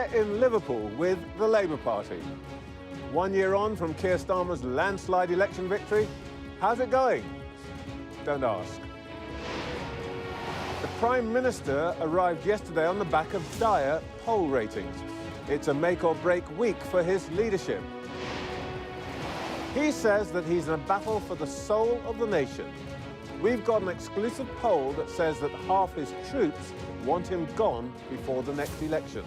here in Liverpool with the Labour Party. 1 year on from Keir Starmer's landslide election victory, how's it going? Don't ask. The Prime Minister arrived yesterday on the back of dire poll ratings. It's a make-or-break week for his leadership. He says that he's in a battle for the soul of the nation. We've got an exclusive poll that says that half his troops want him gone before the next election.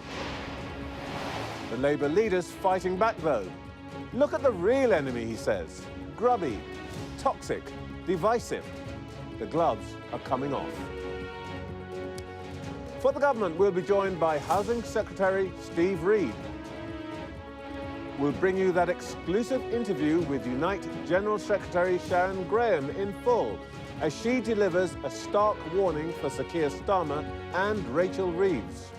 The Labour leader's fighting back, though. Look at the real enemy, he says. Grubby, toxic, divisive. The gloves are coming off. For the government, we'll be joined by Housing Secretary Steve Reid. We'll bring you that exclusive interview with Unite General Secretary Sharon Graham in full, as she delivers a stark warning for Sir Keir Starmer and Rachel Reeves.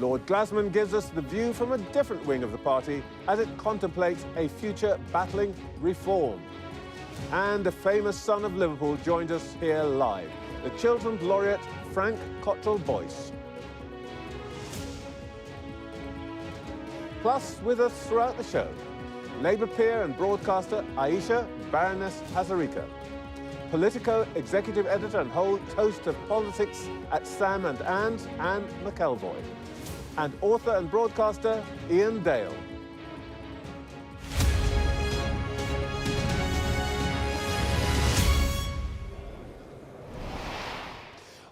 Lord Glasman gives us the view from a different wing of the party as it contemplates a future battling reform. And a famous son of Liverpool joined us here live, the Children's Laureate Frank Cottrell-Boyce. Plus, with us throughout the show, Labour peer and broadcaster Ayesha Baroness Hazarika, Politico executive editor and host of Politics at Sam and Anne's, Anne McElvoy, and author and broadcaster Iain Dale.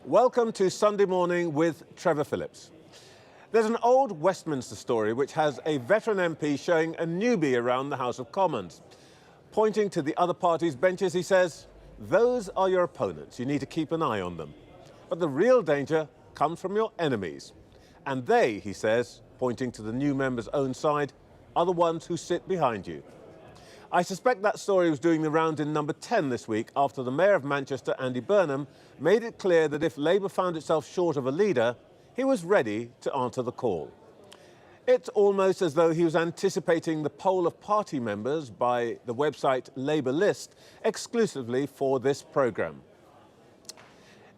Welcome to Sunday Morning with Trevor Phillips. There's an old Westminster story which has a veteran MP showing a newbie around the House of Commons. Pointing to the other party's benches, he says, "Those are your opponents. You need to keep an eye on them. But the real danger comes from your enemies. And they," he says, pointing to the new member's own side, "are the ones who sit behind you." I suspect that story was doing the round in number 10 this week after the Mayor of Manchester, Andy Burnham, made it clear that if Labour found itself short of a leader, he was ready to answer the call. It's almost as though he was anticipating the poll of party members by the website Labour List exclusively for this programme.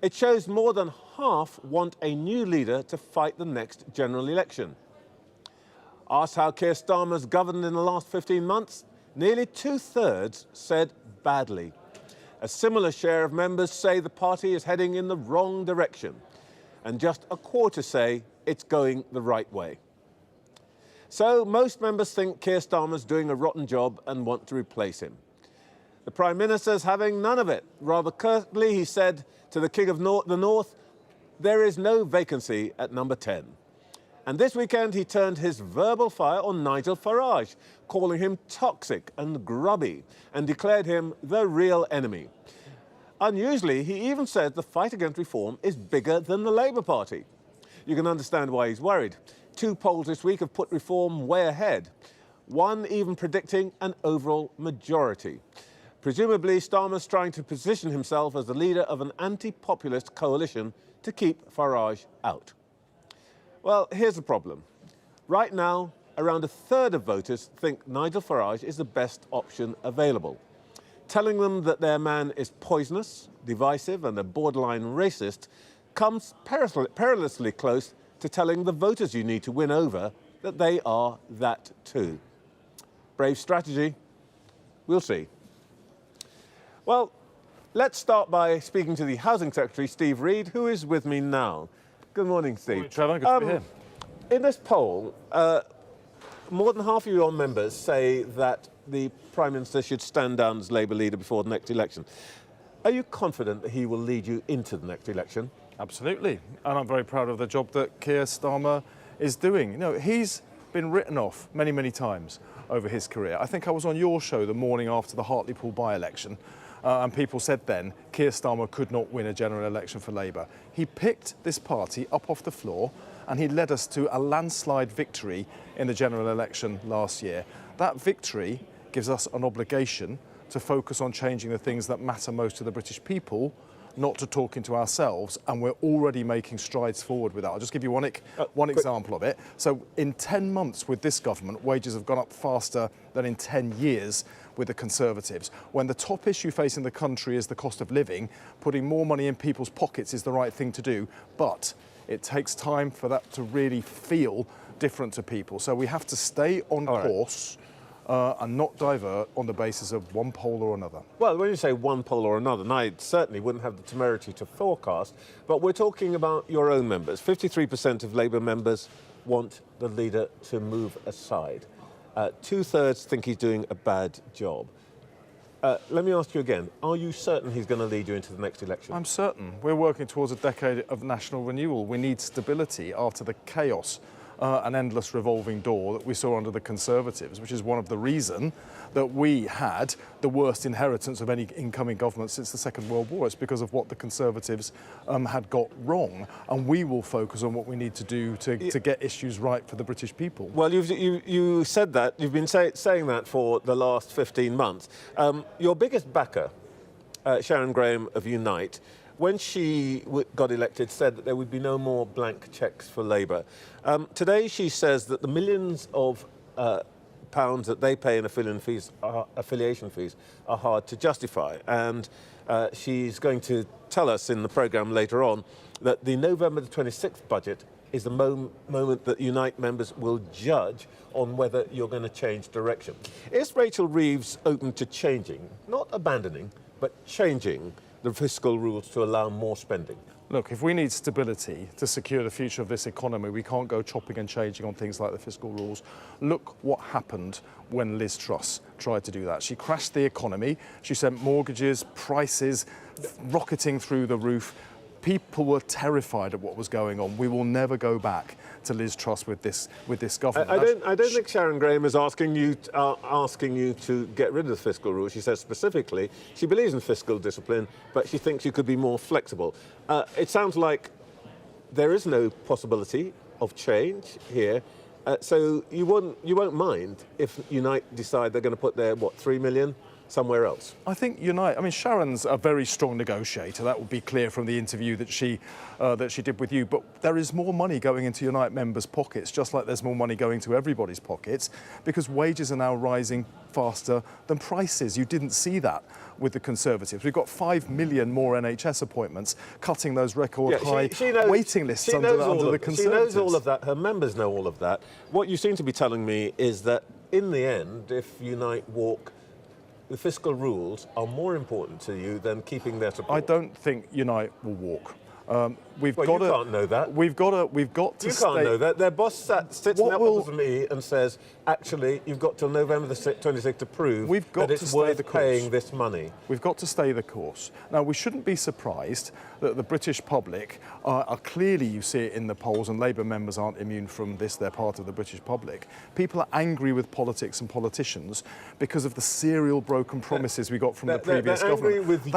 It shows more than half want a new leader to fight the next general election. Asked how Keir Starmer's governed in the last 15 months, nearly two-thirds said badly. A similar share of members say the party is heading in the wrong direction, and just a quarter say it's going the right way. So most members think Keir Starmer's doing a rotten job and want to replace him. The Prime Minister's having none of it. Rather curtly, he said to the King of the North, there is no vacancy at number 10. And this weekend, he turned his verbal fire on Nigel Farage, calling him toxic and grubby, and declared him the real enemy. Unusually, he even said the fight against reform is bigger than the Labour Party. You can understand why he's worried. Two polls this week have put reform way ahead, one even predicting an overall majority. Presumably, Starmer's trying to position himself as the leader of an anti-populist coalition to keep Farage out. Well, here's the problem. Right now, around a third of voters think Nigel Farage is the best option available. Telling them that their man is poisonous, divisive and a borderline racist comes perilously close to telling the voters you need to win over that they are that too. Brave strategy. We'll see. Well, let's start by speaking to the Housing Secretary, Steve Reid, who is with me now. Good morning, Steve. Morning, Trevor. Good to be here. In this poll, more than half of your members say that the Prime Minister should stand down as Labour leader before the next election. Are you confident that he will lead you into the next election? Absolutely. And I'm very proud of the job that Keir Starmer is doing. You know, he's been written off many, many times over his career. I think I was on your show the morning after the Hartlepool by-election, and people said then Keir Starmer could not win a general election for Labour. He picked this party up off the floor and he led us to a landslide victory in the general election last year. That victory gives us an obligation to focus on changing the things that matter most to the British people, not to talking to ourselves, and we're already making strides forward with that. I'll just give you one example of it. So in 10 months with this government, wages have gone up faster than in 10 years with the Conservatives. When the top issue facing the country is the cost of living, putting more money in people's pockets is the right thing to do. But It takes time for that to really feel different to people. So we have to stay on course and not divert on the basis of one poll or another. Well, when you say one poll or another, and I certainly wouldn't have the temerity to forecast, but we're talking about your own members. 53% of Labour members want the leader to move aside. 2/3 think he's doing a bad job. Let me ask you again, are you certain he's going to lead you into the next election? I'm certain. We're working towards a decade of national renewal. We need stability after the chaos, an endless revolving door that we saw under the Conservatives, which is one of the reasons that we had the worst inheritance of any incoming government since the Second World War. It's because of what the Conservatives had got wrong, and we will focus on what we need to do to get issues right for the British people. Well, you said that. You've been saying that for the last 15 months. Your biggest backer, Sharon Graham of Unite, when she got elected, said that there would be no more blank cheques for Labour. Today she says that the millions of pounds that they pay in affiliation fees are hard to justify. And she's going to tell us in the programme later on that the November the 26th budget is the moment that Unite members will judge on whether you're going to change direction. Is Rachel Reeves open to changing, not abandoning, but changing the fiscal rules to allow more spending? Look, if we need stability to secure the future of this economy, we can't go chopping and changing on things like the fiscal rules. Look what happened when Liz Truss tried to do that. She crashed the economy. She sent mortgages, prices rocketing through the roof. People were terrified of what was going on. We will never go back to Liz Truss with this government. I don't think Sharon Graham is asking you to get rid of the fiscal rules. She says specifically she believes in fiscal discipline, but she thinks you could be more flexible. It sounds like there is no possibility of change here. So you won't mind if Unite decide they're going to put their, what, 3 million somewhere else? I think Unite, I mean, Sharon's a very strong negotiator. That will be clear from the interview that she did with you. But there is more money going into Unite members' pockets, just like there's more money going to everybody's pockets, because wages are now rising faster than prices. You didn't see that with the Conservatives. We've got 5 million more NHS appointments, cutting those record high waiting lists under the Conservatives. She knows all of that. Her members know all of that. What you seem to be telling me is that in the end, if Unite walk, the fiscal rules are more important to you than keeping their support. I don't think Unite will walk. You can't know that. We've got to. You can't know that. Their boss sits in opposite me and says, "Actually, you've got till November the 26th to prove that it's worth paying this money." We've got to stay the course. Now, we shouldn't be surprised that the British public are clearly, you see it in the polls, and Labour members aren't immune from this. They're part of the British public. People are angry with politics and politicians because of the serial broken promises we got from the previous government. Angry with you.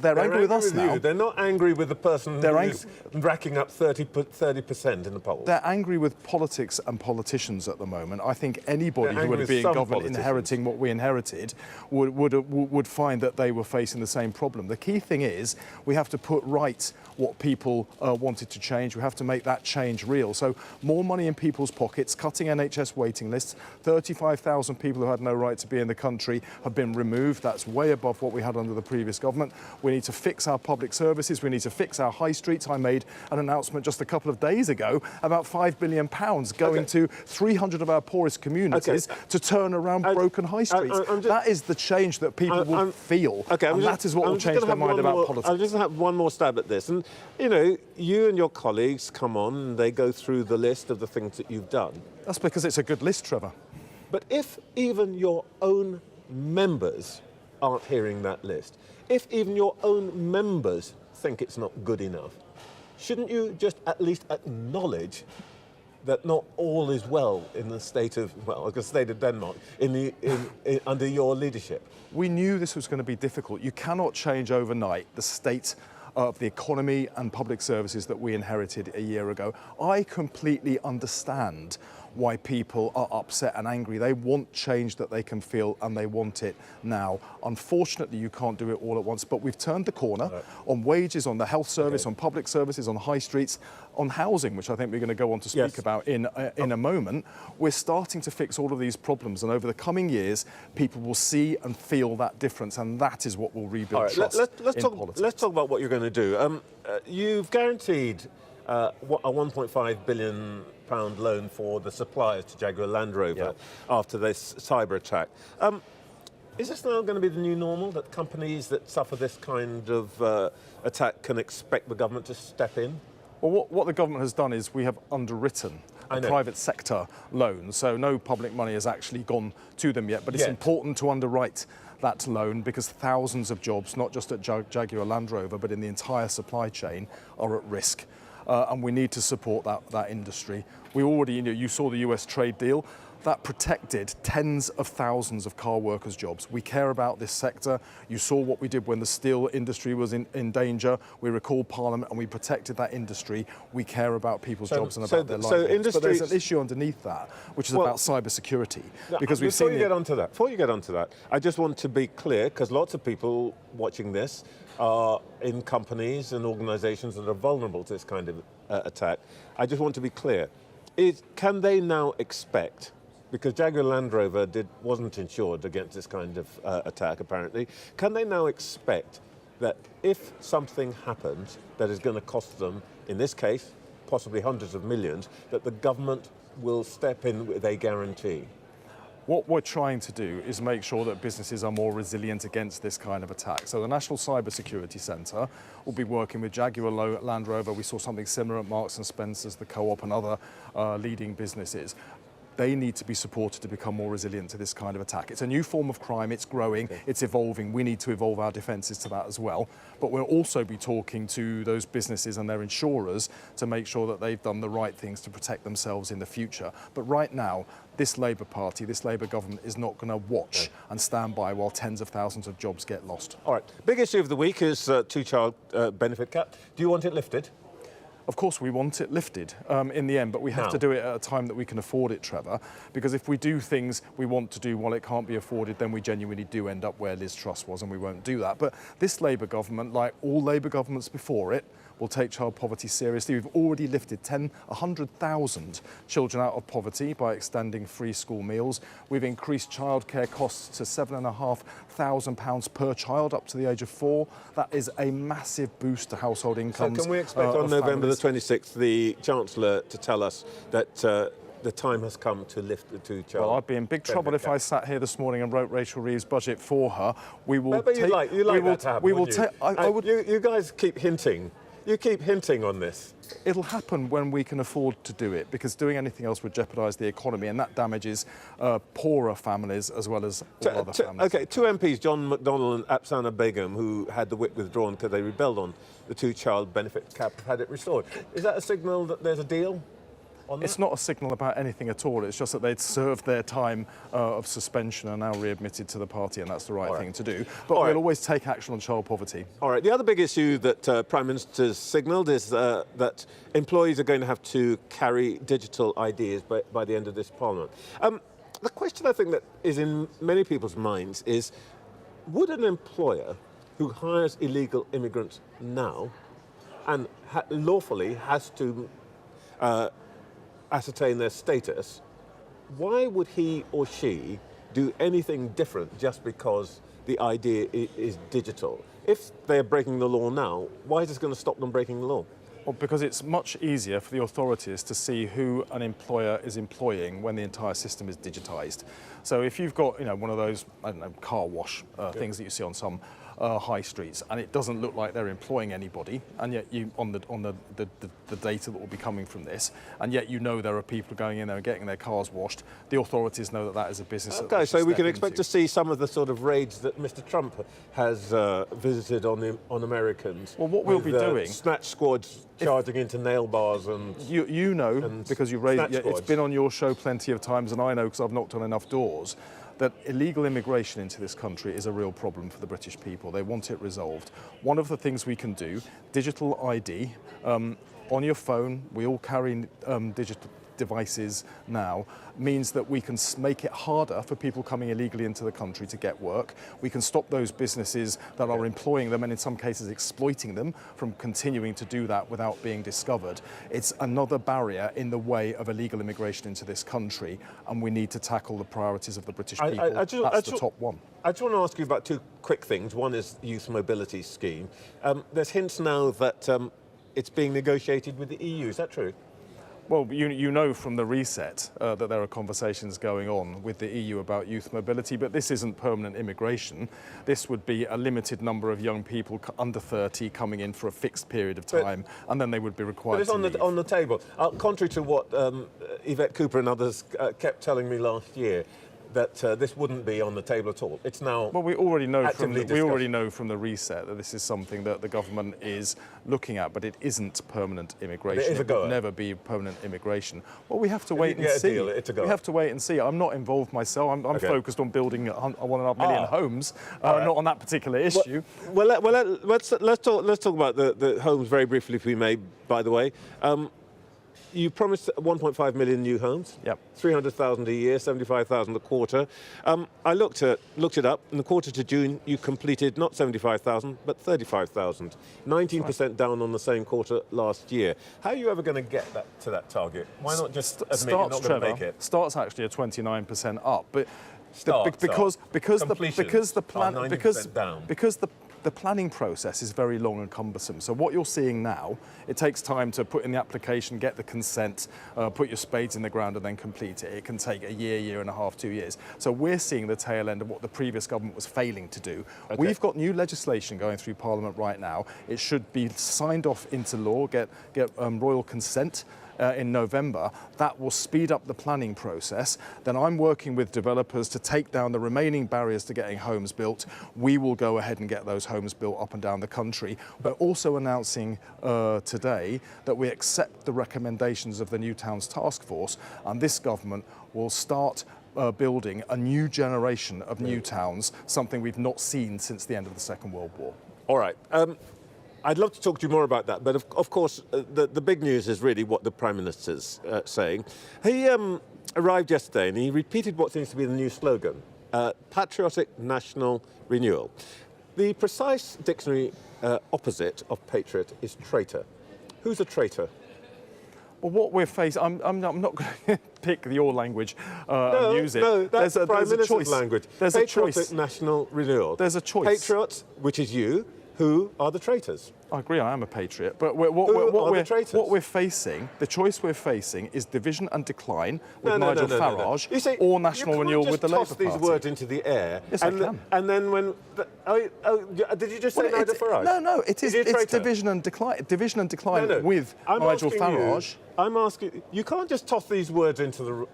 They're angry with us now. They're not angry with the person who's racking up 30% in the polls. They're angry with politics and politicians at the moment. I think anybody who would be in government inheriting what we inherited would find that they were facing the same problem. The key thing is we have to put right what people wanted to change. We have to make that change real. So more money in people's pockets, cutting NHS waiting lists. 35,000 people who had no right to be in the country have been removed. That's way above what we had under the previous government. We need to fix our public services. We need to fix our high streets. I made an announcement just a couple of days ago about £5 billion going to 300 of our poorest communities to turn around broken high streets. That is the change that people will feel, and that is what will change their mind about politics. I'll just have one more stab at this. And, you know, you and your colleagues come on and they go through the list of the things that you've done. That's because it's a good list, Trevor. But if even your own members aren't hearing that list, if even your own members think it's not good enough, shouldn't you just at least acknowledge that not all is well in the state of, well, I was going to state of Denmark, under your leadership? We knew this was going to be difficult. You cannot change overnight the state of the economy and public services that we inherited a year ago. I completely understand why people are upset and angry. They want change that they can feel, and they want it now. Unfortunately, you can't do it all at once, but we've turned the corner on wages, on the health service, on public services, on high streets, on housing, which I think we're going to go on to speak about in a moment. We're starting to fix all of these problems, and over the coming years, people will see and feel that difference, and that is what will rebuild trust in politics. Let's talk about what you're going to do. You've guaranteed a £1.5 billion loan for the suppliers to Jaguar Land Rover after this cyber attack. Is this now going to be the new normal, that companies that suffer this kind of attack can expect the government to step in? Well, what the government has done is we have underwritten a private sector loan, so no public money has actually gone to them yet, but it's important to underwrite that loan because thousands of jobs, not just at Jaguar Land Rover, but in the entire supply chain, are at risk. And we need to support that industry. We already, you saw the US trade deal. That protected tens of thousands of car workers' jobs. We care about this sector. You saw what we did when the steel industry was in danger. We recalled Parliament and we protected that industry. We care about people's jobs and about their livelihoods. But there's an issue underneath that, which is about cyber security. Because we've seen before you get onto that, I just want to be clear, because lots of people watching this are in companies and organisations that are vulnerable to this kind of attack. I just want to be clear. Can they now expect, because Jaguar Land Rover wasn't insured against this kind of attack, apparently. Can they now expect that if something happens that is going to cost them, in this case, possibly hundreds of millions, that the government will step in with a guarantee? What we're trying to do is make sure that businesses are more resilient against this kind of attack. So the National Cyber Security Centre will be working with Jaguar Land Rover. We saw something similar at Marks and Spencer's, the Co-op and other leading businesses. They need to be supported to become more resilient to this kind of attack. It's a new form of crime, it's growing, it's evolving. We need to evolve our defences to that as well. But we'll also be talking to those businesses and their insurers to make sure that they've done the right things to protect themselves in the future. But right now, this Labour Party, this Labour government is not going to watch and stand by while tens of thousands of jobs get lost. All right, big issue of the week is two-child benefit cap. Do you want it lifted? Of course, we want it lifted in the end, but we have to do it at a time that we can afford it, Trevor, because if we do things we want to do while it can't be afforded, then we genuinely do end up where Liz Truss was, and we won't do that. But this Labour government, like all Labour governments before it, will take child poverty seriously. We've already lifted 100,000 children out of poverty by extending free school meals. We've increased childcare costs to £7,500 per child up to the age of 4. That is a massive boost to household incomes. So can we expect on November the 26th the Chancellor to tell us that the time has come to lift the two-child? Well, I'd be in big trouble if I sat here this morning and wrote Rachel Reeves' budget for her. We will. But you like that to happen, we will take. You guys keep hinting. You keep hinting on this. It'll happen when we can afford to do it, because doing anything else would jeopardise the economy, and that damages poorer families as well as all other families. OK, two MPs, John McDonnell and Apsana Begum, who had the whip withdrawn because they rebelled on the two-child benefit cap, have had it restored. Is that a signal that there's a deal? It's not a signal about anything at all. It's just that they'd served their time of suspension and now readmitted to the party, and that's the right thing to do. But we'll always take action on child poverty. All right. The other big issue that Prime Minister's signalled is that employees are going to have to carry digital IDs by the end of this Parliament. The question I think that is in many people's minds is, would an employer who hires illegal immigrants now and lawfully has to ascertain their status, why would he or she do anything different just because the ID is digital? If they're breaking the law now, why is this going to stop them breaking the law? Well, because it's much easier for the authorities to see who an employer is employing when the entire system is digitised. So if you've got, one of those, I don't know, car wash things that you see on some high streets, and it doesn't look like they're employing anybody, and yet on the data that will be coming from this, and yet there are people going in there and getting their cars washed, the authorities know that is a business. Okay, so we can expect to see some of the sort of raids that Mr. Trump has visited on Americans. Well, what we'll be doing, snatch squads charging into nail bars and because you raised it's been on your show plenty of times, and I know because I've knocked on enough doors, that illegal immigration into this country is a real problem for the British people. They want it resolved. One of the things we can do, digital ID, on your phone, we all carry digital devices now, means that we can make it harder for people coming illegally into the country to get work. We can stop those businesses that are employing them and in some cases exploiting them from continuing to do that without being discovered. It's another barrier in the way of illegal immigration into this country, and we need to tackle the priorities of the British people. That's the top one. I just want to ask you about two quick things. One is youth mobility scheme. There's hints now that it's being negotiated with the EU. Is that true? Well, you know from the reset that there are conversations going on with the EU about youth mobility, but this isn't permanent immigration. This would be a limited number of young people under 30 coming in for a fixed period of time, and then they would be required to leave. But it's on the table. Contrary to what Yvette Cooper and others kept telling me last year, that this wouldn't be on the table at all. It's now. Well, we already know from the reset that this is something that the government is looking at, but it isn't permanent immigration. It would never be permanent immigration. Well, we have to wait and see. We have to wait and see. I'm not involved myself. I'm focused on building 1.5 million homes, not on that particular issue. Well, let's talk about the homes very briefly, if we may. By the way. You promised 1.5 million new homes. Yep. 300,000 a year, 75,000 a quarter. I looked it up. In the quarter to June, you completed not 75,000, but 35,000. 19% down on the same quarter last year. How are you ever going to get to that target? Why not just admit you're not going to make it? Start's actually a 29% up, but the planning process is very long and cumbersome. So what you're seeing now, it takes time to put in the application, get the consent, put your spades in the ground and then complete it. It can take a year, year and a half, 2 years. So we're seeing the tail end of what the previous government was failing to do. Okay. We've got new legislation going through Parliament right now. It should be signed off into law, get royal consent in November. That will speed up the planning process. Then I'm working with developers to take down the remaining barriers to getting homes built. We will go ahead and get those homes built up and down the country. We're also announcing today that we accept the recommendations of the New Towns Task Force, and this government will start building a new generation of new towns, something we've not seen since the end of the Second World War. All right. I'd love to talk to you more about that, but of course, the big news is really what the Prime Minister's saying. He arrived yesterday and he repeated what seems to be the new slogan, patriotic national renewal. The precise dictionary opposite of patriot is traitor. Who's a traitor? Well, what we're facing, I'm not going to pick your language and use it. No, that's the Prime Minister's language. There's patriotic a choice. National renewal. There's a choice. Patriots, which is you, who are the traitors? I agree, I am a patriot, but what we're facing, the choice we're facing is division and decline with Nigel Farage, You see, or national renewal with the Labour Party. You can't just toss these words into the air. Yes, I can. And then when... did you just say Nigel Farage? No, it's division and decline with Nigel Farage. I'm asking, you can't just toss these words into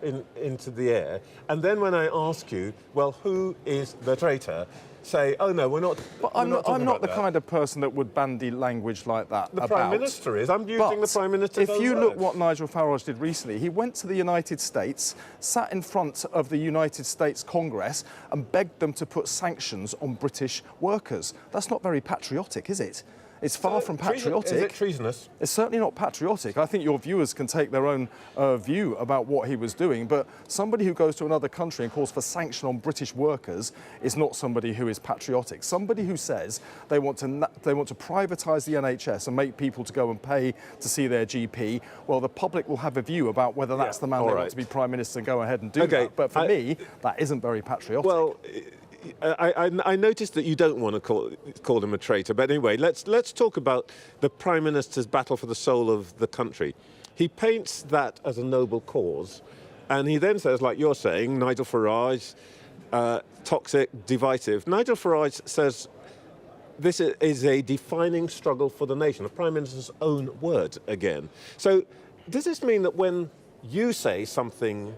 the air, and then when I ask you, well, who is the traitor, say, oh no, we're not. But I'm not the kind of person that would bandy language like that. The Prime Minister is. I'm using the Prime Minister's If you look what Nigel Farage did recently, he went to the United States, sat in front of the United States Congress and begged them to put sanctions on British workers. That's not very patriotic, is it? It's far from patriotic. Is it treasonous? It's certainly not patriotic. I think your viewers can take their own view about what he was doing, but somebody who goes to another country and calls for sanction on British workers is not somebody who is patriotic. Somebody who says they want to privatise the NHS and make people to go and pay to see their GP, well, the public will have a view about whether that's the man they want to be Prime Minister and go ahead and do that. But for me, that isn't very patriotic. Well, I noticed that you don't want to call him a traitor, but anyway, let's talk about the Prime Minister's battle for the soul of the country. He paints that as a noble cause, and he then says, like you're saying, Nigel Farage, toxic, divisive. Nigel Farage says this is a defining struggle for the nation, the Prime Minister's own word again. So does this mean that when you say something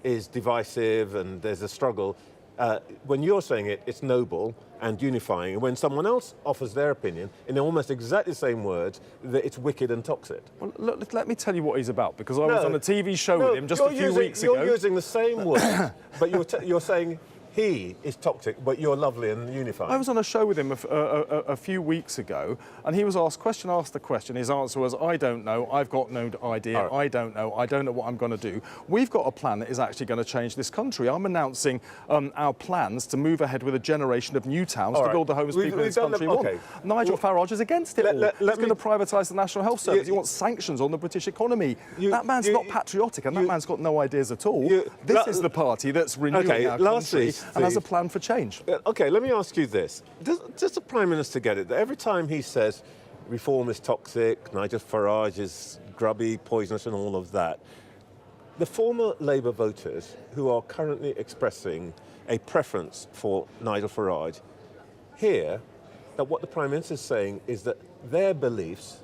is divisive and there's a struggle, when you're saying it, it's noble and unifying, and when someone else offers their opinion in almost exactly the same words, that it's wicked and toxic? Well, look, let me tell you what he's about, because I was on a TV show with him just a few weeks ago. You're using the same words, but you're saying he is toxic, but you're lovely and unifying. I was on a show with him a few weeks ago, and he was asked a question. His answer was, I don't know, I've got no idea, I don't know what I'm going to do. We've got a plan that is actually going to change this country. I'm announcing our plans to move ahead with a generation of new towns to build the homes people in this country want. Nigel Farage is against it all. He's going to privatise the National Health Service. He wants sanctions on the British economy. That man's not patriotic, and that man's got no ideas at all. This is the party that's renewing our country and has a plan for change. OK, let me ask you this. Does the Prime Minister get it that every time he says reform is toxic, Nigel Farage is grubby, poisonous and all of that. The former Labour voters who are currently expressing a preference for Nigel Farage hear that what the Prime Minister is saying is that their beliefs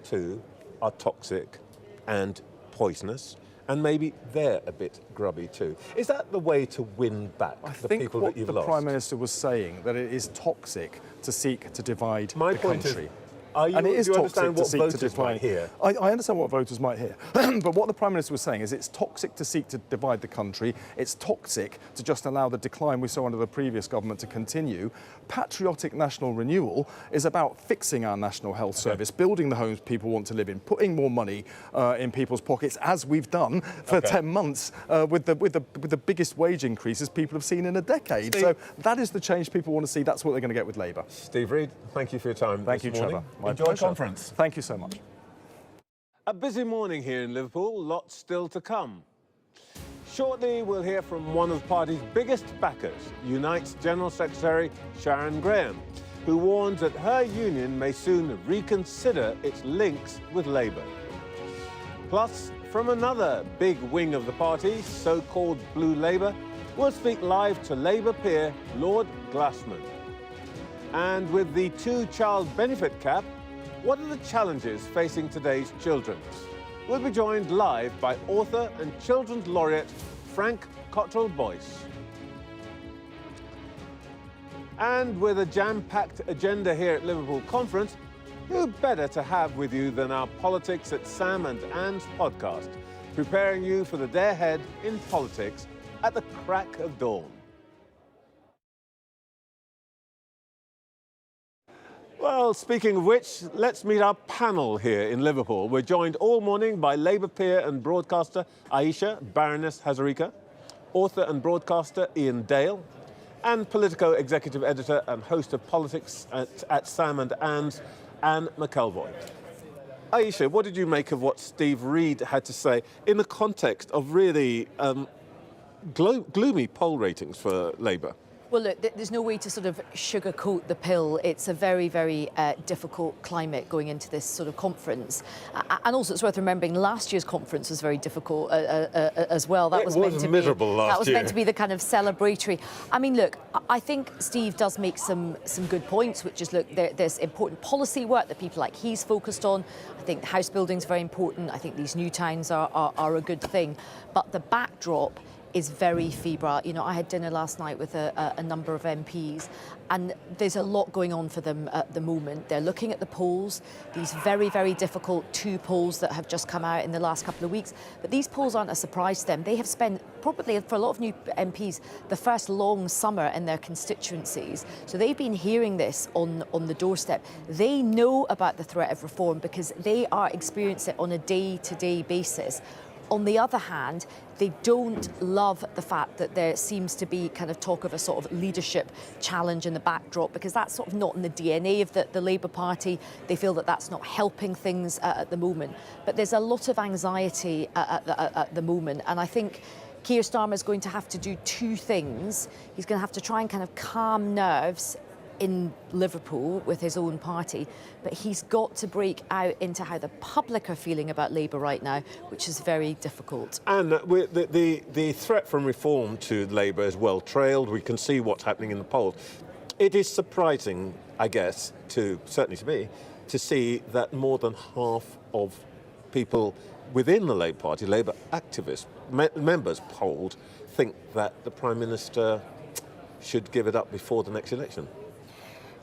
too are toxic and poisonous, and maybe they're a bit grubby too. Is that the way to win back the people that you've lost? I think what the Prime Minister was saying, that it is toxic to seek to divide the country. And it is toxic to seek to divide. I understand what voters might hear. But what the Prime Minister was saying is it's toxic to seek to divide the country. It's toxic to just allow the decline we saw under the previous government to continue. Patriotic national renewal is about fixing our national health service, building the homes people want to live in, putting more money in people's pockets, as we've done for 10 months with the biggest wage increases people have seen in a decade. Steve, so that is the change people want to see. That's what they're going to get with Labour. Steve Reid, thank you for your time Thank this you, morning. Trevor. My Enjoy pleasure. the conference. Thank you so much. A busy morning here in Liverpool, lots still to come. Shortly, we'll hear from one of the party's biggest backers, Unite's General Secretary Sharon Graham, who warns that her union may soon reconsider its links with Labour. Plus, from another big wing of the party, so-called Blue Labour, we'll speak live to Labour peer Lord Glasman. And with the two-child benefit cap, what are the challenges facing today's children? We'll be joined live by author and children's laureate Frank Cottrell-Boyce. And with a jam-packed agenda here at Liverpool Conference, who better to have with you than our Politics at Sam and Anne's podcast, preparing you for the day ahead in politics at the crack of dawn. Well, speaking of which, let's meet our panel here in Liverpool. We're joined all morning by Labour peer and broadcaster Ayesha Baroness Hazarika, author and broadcaster Iain Dale, and Politico executive editor and host of Politics at Sam and Anne's, Anne McElvoy. Ayesha, what did you make of what Steve Reid had to say in the context of really gloomy poll ratings for Labour? Well, look, there's no way to sort of sugarcoat the pill. It's a very, very difficult climate going into this sort of conference. And also, it's worth remembering last year's conference was very difficult as well. That was meant to miserable last year. That was meant to be the kind of celebratory. I mean, look, I think Steve does make some good points, which is, look, there's important policy work that people like he's focused on. I think house building is very important. I think these new towns are a good thing. But the backdrop is very febrile. You know, I had dinner last night with a number of MPs, and there's a lot going on for them at the moment. They're looking at the polls, these very, very difficult two polls that have just come out in the last couple of weeks. But these polls aren't a surprise to them. They have spent, probably for a lot of new MPs, the first long summer in their constituencies. So they've been hearing this on the doorstep. They know about the threat of reform because they are experiencing it on a day-to-day basis. On the other hand, they don't love the fact that there seems to be kind of talk of a sort of leadership challenge in the backdrop, because that's sort of not in the DNA of the Labour Party. They feel that that's not helping things at the moment. But there's a lot of anxiety at the moment, and I think Keir Starmer is going to have to do two things. He's going to have to try and kind of calm nerves in Liverpool with his own party, but he's got to break out into how the public are feeling about Labour right now, which is very difficult. And the threat from reform to Labour is well trailed. We can see what's happening in the polls. It is surprising, I guess, certainly to me, to see that more than half of people within the Labour Party, Labour activists, members polled, think that the Prime Minister should give it up before the next election.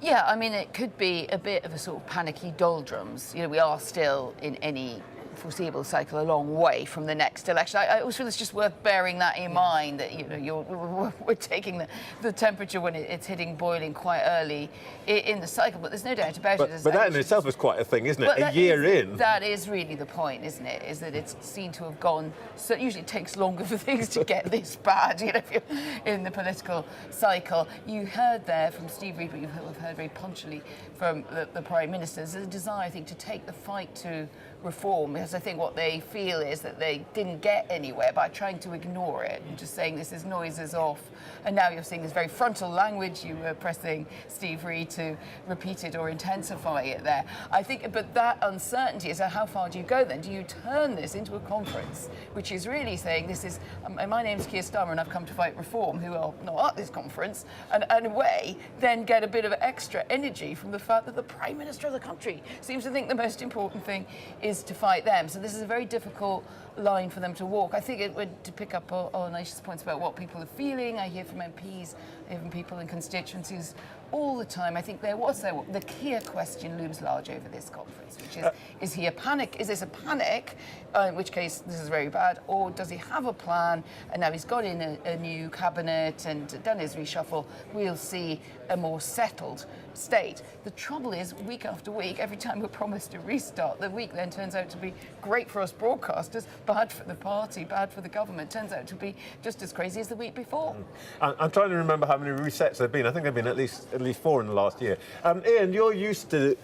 Yeah, I mean, it could be a bit of a sort of panicky doldrums. You know, we are still in any foreseeable cycle a long way from the next election. I always feel it's just worth bearing that in mind, that, you know, we're taking the temperature when it's hitting boiling quite early in the cycle, but there's no doubt about it. But that in itself is quite a thing, isn't it? A year in. That is really the point, isn't it? Is that it's seen to have gone. So usually it takes longer for things to get this bad, you know, if you're in the political cycle. You heard there from Steve Reid, but you've heard very punctually from the Prime Minister. There's a desire, I think, to take the fight to reform, because I think what they feel is that they didn't get anywhere by trying to ignore it and just saying this is noises off. And now you're seeing this very frontal language. You were pressing Steve Reid to repeat it or intensify it there. I think, but that uncertainty is how far do you go then? Do you turn this into a conference, which is really saying this is, my name's Keir Starmer and I've come to fight reform, who are not at this conference, and in a way then get a bit of extra energy from the fact that the Prime Minister of the country seems to think the most important thing is to fight them. So this is a very difficult line for them to walk. I think it would, to pick up on Ayesha's points about what people are feeling, I hear from MPs, I hear from people in constituencies all the time. I think the Keir question looms large over this conference, which is he a panic? Is this a panic, in which case this is very bad, or does he have a plan? And now he's got in a new cabinet and done his reshuffle. We'll see a more settled state. The trouble is, week after week, every time we're promised a restart, the week then turns out to be great for us broadcasters, bad for the party, bad for the government. Turns out to be just as crazy as the week before. I'm trying to remember how many resets there have been. I think there have been at least 4 in the last year. Iain, you're used to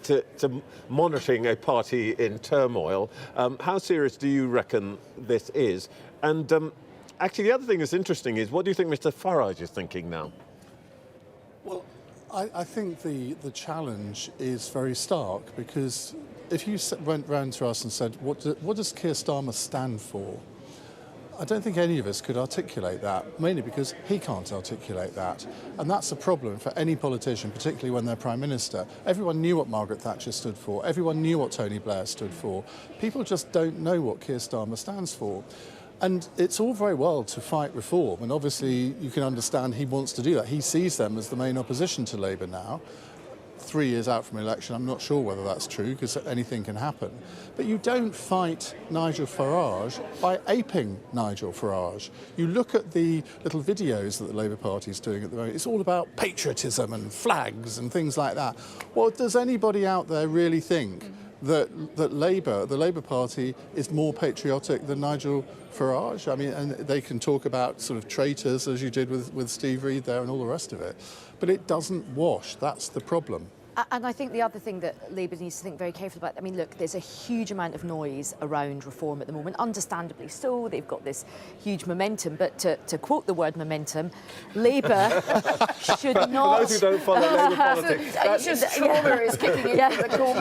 monitoring a party in turmoil. How serious do you reckon this is? And actually, the other thing that's interesting is, what do you think Mr Farage is thinking now? Well, I think the challenge is very stark, because if you went round to us and said, what does Keir Starmer stand for? I don't think any of us could articulate that, mainly because he can't articulate that. And that's a problem for any politician, particularly when they're Prime Minister. Everyone knew what Margaret Thatcher stood for. Everyone knew what Tony Blair stood for. People just don't know what Keir Starmer stands for. And it's all very well to fight reform, and obviously you can understand he wants to do that. He sees them as the main opposition to Labour now. 3 years out from election, I'm not sure whether that's true, because anything can happen. But you don't fight Nigel Farage by aping Nigel Farage. You look at the little videos that the Labour Party is doing at the moment, it's all about patriotism and flags and things like that. Well, does anybody out there really think that the Labour Party is more patriotic than Nigel Farage? I mean, and they can talk about sort of traitors, as you did with Steve Reid there and all the rest of it. But it doesn't wash. That's the problem. And I think the other thing that Labour needs to think very carefully about, I mean, look, there's a huge amount of noise around reform at the moment, understandably so. They've got this huge momentum, but to quote the word momentum, Labour should not... For those who don't follow Labour politics... It's just trauma is kicking in.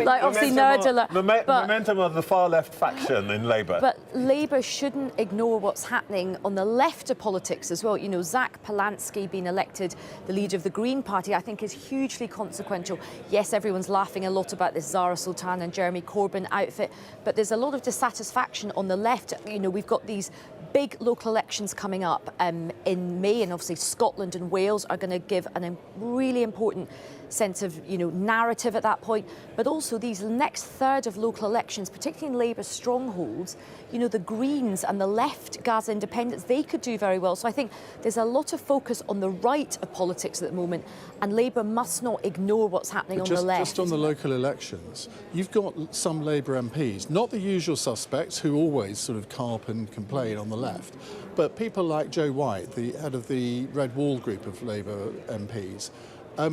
Like, obviously, nerd alert. Momentum of the far left faction in Labour. But Labour shouldn't ignore what's happening on the left of politics as well. You know, Zach Polansky being elected the leader of the Green Party, I think, is hugely consequential. Yes, everyone's laughing a lot about this Zara Sultan and Jeremy Corbyn outfit, but there's a lot of dissatisfaction on the left. You know, we've got these big local elections coming up in May, and obviously Scotland and Wales are going to give a really important sense of, you know, narrative at that point. But also these next third of local elections, particularly in Labour strongholds, you know, the Greens and the left, Gaza independents, they could do very well. So I think there's a lot of focus on the right of politics at the moment, and Labour must not ignore what's happening on the left. Just on the local elections, you've got some Labour MPs, not the usual suspects who always sort of carp and complain on the left, but people like Jo White, the head of the Red Wall group of Labour MPs.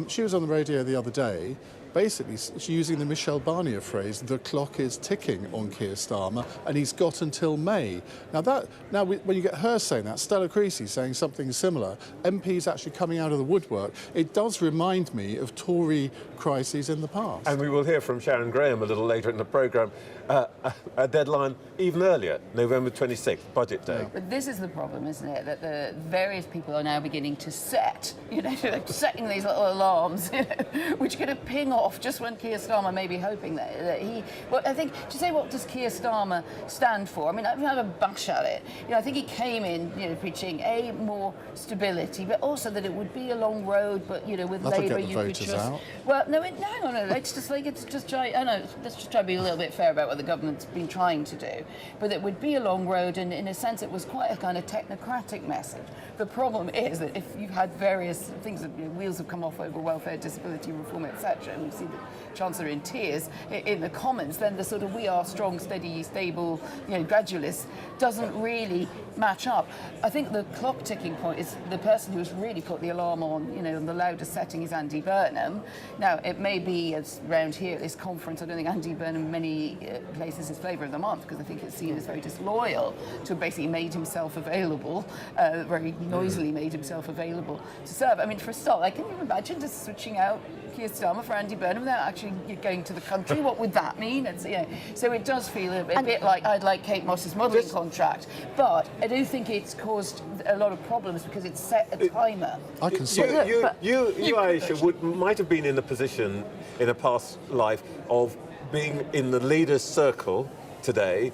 She was on the radio the other day, basically using the Michel Barnier phrase, the clock is ticking on Keir Starmer, and he's got until May. Now, when you get her saying that, Stella Creasy saying something similar, MPs actually coming out of the woodwork, it does remind me of Tory crises in the past. And we will hear from Sharon Graham a little later in the programme, a deadline even earlier, November 26th, Budget Day. Yeah. But this is the problem, isn't it? That the various people are now beginning to set, you know, setting these little alarms, you know, which are going to ping off just when Keir Starmer may be hoping that he... Well, I think, to say what does Keir Starmer stand for? I mean, I've had a bash at it. You know, I think he came in, you know, preaching more stability, but also that it would be a long road, but, you know, with Labour you could just... Out. Well, no, hang on, let's just try... I know, let's just try to be a little bit fair about what the government's been trying to do. But it would be a long road, and in a sense it was quite a kind of technocratic message. The problem is that if you've had various things, wheels have come off over welfare, disability reform, etc., you see the Chancellor in tears in the Commons, then the sort of we are strong, steady, stable, gradualists doesn't really match up. I think the clock ticking point is the person who has really put the alarm on, on the loudest setting is Andy Burnham. Now, it may be around here at this conference, I don't think Andy Burnham in many places is flavour of the month, because I think it's seen as very disloyal to have basically made himself available, very noisily made himself available to serve. I mean, for a start, can you imagine just switching out Keir Starmer for Andy Burnham without actually going to the country? What would that mean? It's, so it does feel a bit like I'd like Kate Moss's modelling contract, but I do think it's caused a lot of problems because it's set a timer. I can say you Ayesha, might have been in a position in a past life of being in the leaders' circle today,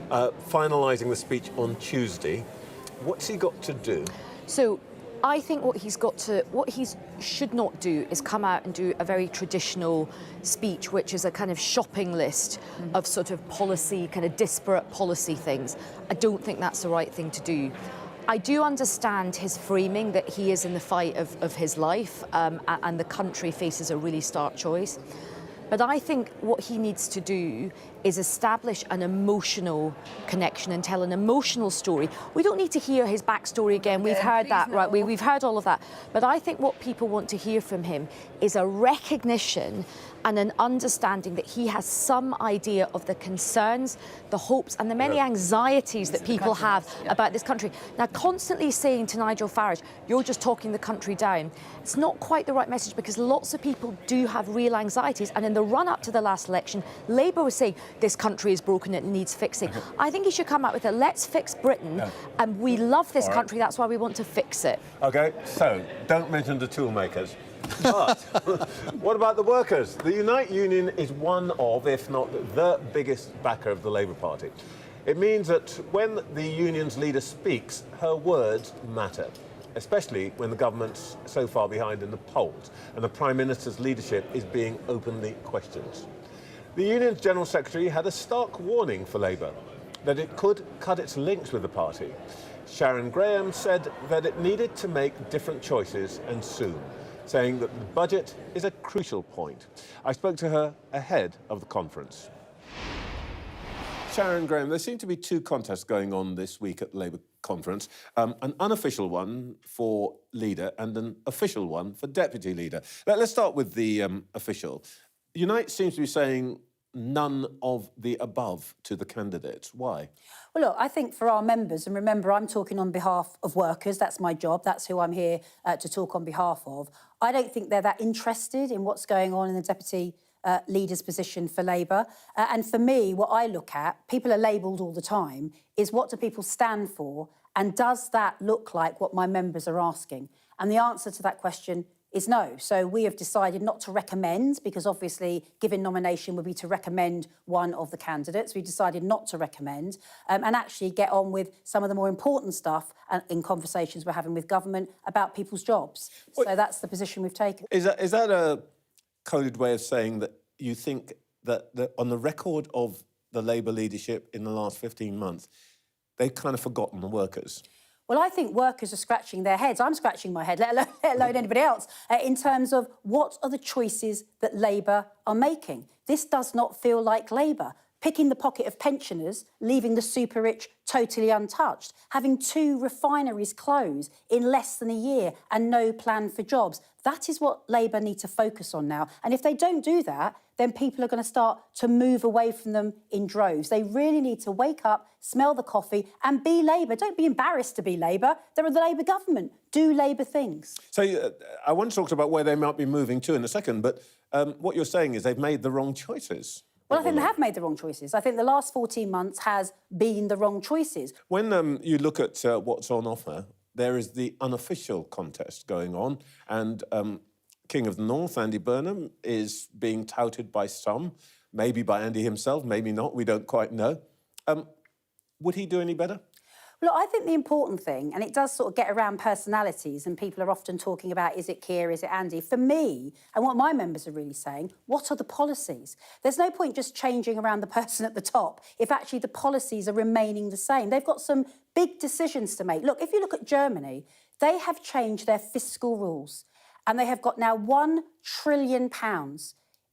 finalising the speech on Tuesday. What's he got to do? So I think what he should not do is come out and do a very traditional speech, which is a kind of shopping list of sort of policy, kind of disparate policy things. I don't think that's the right thing to do. I do understand his framing that he is in the fight of his life and the country faces a really stark choice. But I think what he needs to do is establish an emotional connection and tell an emotional story. We don't need to hear his backstory again. We've heard that, right? We've heard all of that. But I think what people want to hear from him is a recognition and an understanding that he has some idea of the concerns, the hopes and the many anxieties that people have about this country. Now, constantly saying to Nigel Farage, you're just talking the country down, it's not quite the right message, because lots of people do have real anxieties. And in the run-up to the last election, Labour was saying, this country is broken, it needs fixing. I think he should come out with a let's fix Britain, and we love this country, that's why we want to fix it. OK, so don't mention the toolmakers. But what about the workers? The Unite Union is one of, if not the biggest backer of the Labour Party. It means that when the union's leader speaks, her words matter, especially when the government's so far behind in the polls and the Prime Minister's leadership is being openly questioned. The union's General Secretary had a stark warning for Labour, that it could cut its links with the party. Sharon Graham said that it needed to make different choices, and soon, saying that the budget is a crucial point. I spoke to her ahead of the conference. Sharon Graham, there seem to be two contests going on this week at the Labour conference, an unofficial one for leader and an official one for deputy leader. Let's start with the official. Unite seems to be saying none of the above to the candidates. Why? Well, look, I think for our members, and remember, I'm talking on behalf of workers, that's my job, that's who I'm here to talk on behalf of. I don't think they're that interested in what's going on in the deputy leader's position for Labour. And for me, what I look at, people are labelled all the time, is what do people stand for, and does that look like what my members are asking? And the answer to that question is no. So we have decided not to recommend, because obviously giving nomination would be to recommend one of the candidates. We decided not to recommend and actually get on with some of the more important stuff in conversations we're having with government about people's jobs. So that's the position we've taken. Is that a coded way of saying that you think that on the record of the Labour leadership in the last 15 months, they've kind of forgotten the workers? Well, I think workers are scratching their heads. I'm scratching my head, let alone anybody else, in terms of what are the choices that Labour are making. This does not feel like Labour. Picking the pocket of pensioners, leaving the super rich totally untouched, having 2 refineries close in less than a year and no plan for jobs. That is what Labour need to focus on now. And if they don't do that, then people are going to start to move away from them in droves. They really need to wake up, smell the coffee and be Labour. Don't be embarrassed to be Labour. They're the Labour government. Do Labour things. So I want to talk about where they might be moving to in a second, but what you're saying is they've made the wrong choices. Well, I think they have made the wrong choices. I think the last 14 months has been the wrong choices. When you look at what's on offer, there is the unofficial contest going on, and King of the North, Andy Burnham, is being touted by some, maybe by Andy himself, maybe not, we don't quite know. Would he do any better? Look, I think the important thing, and it does sort of get around personalities, and people are often talking about, is it Keir, is it Andy? For me, and what my members are really saying, what are the policies? There's no point just changing around the person at the top if actually the policies are remaining the same. They've got some big decisions to make. Look, if you look at Germany, they have changed their fiscal rules, and they have got now £1 trillion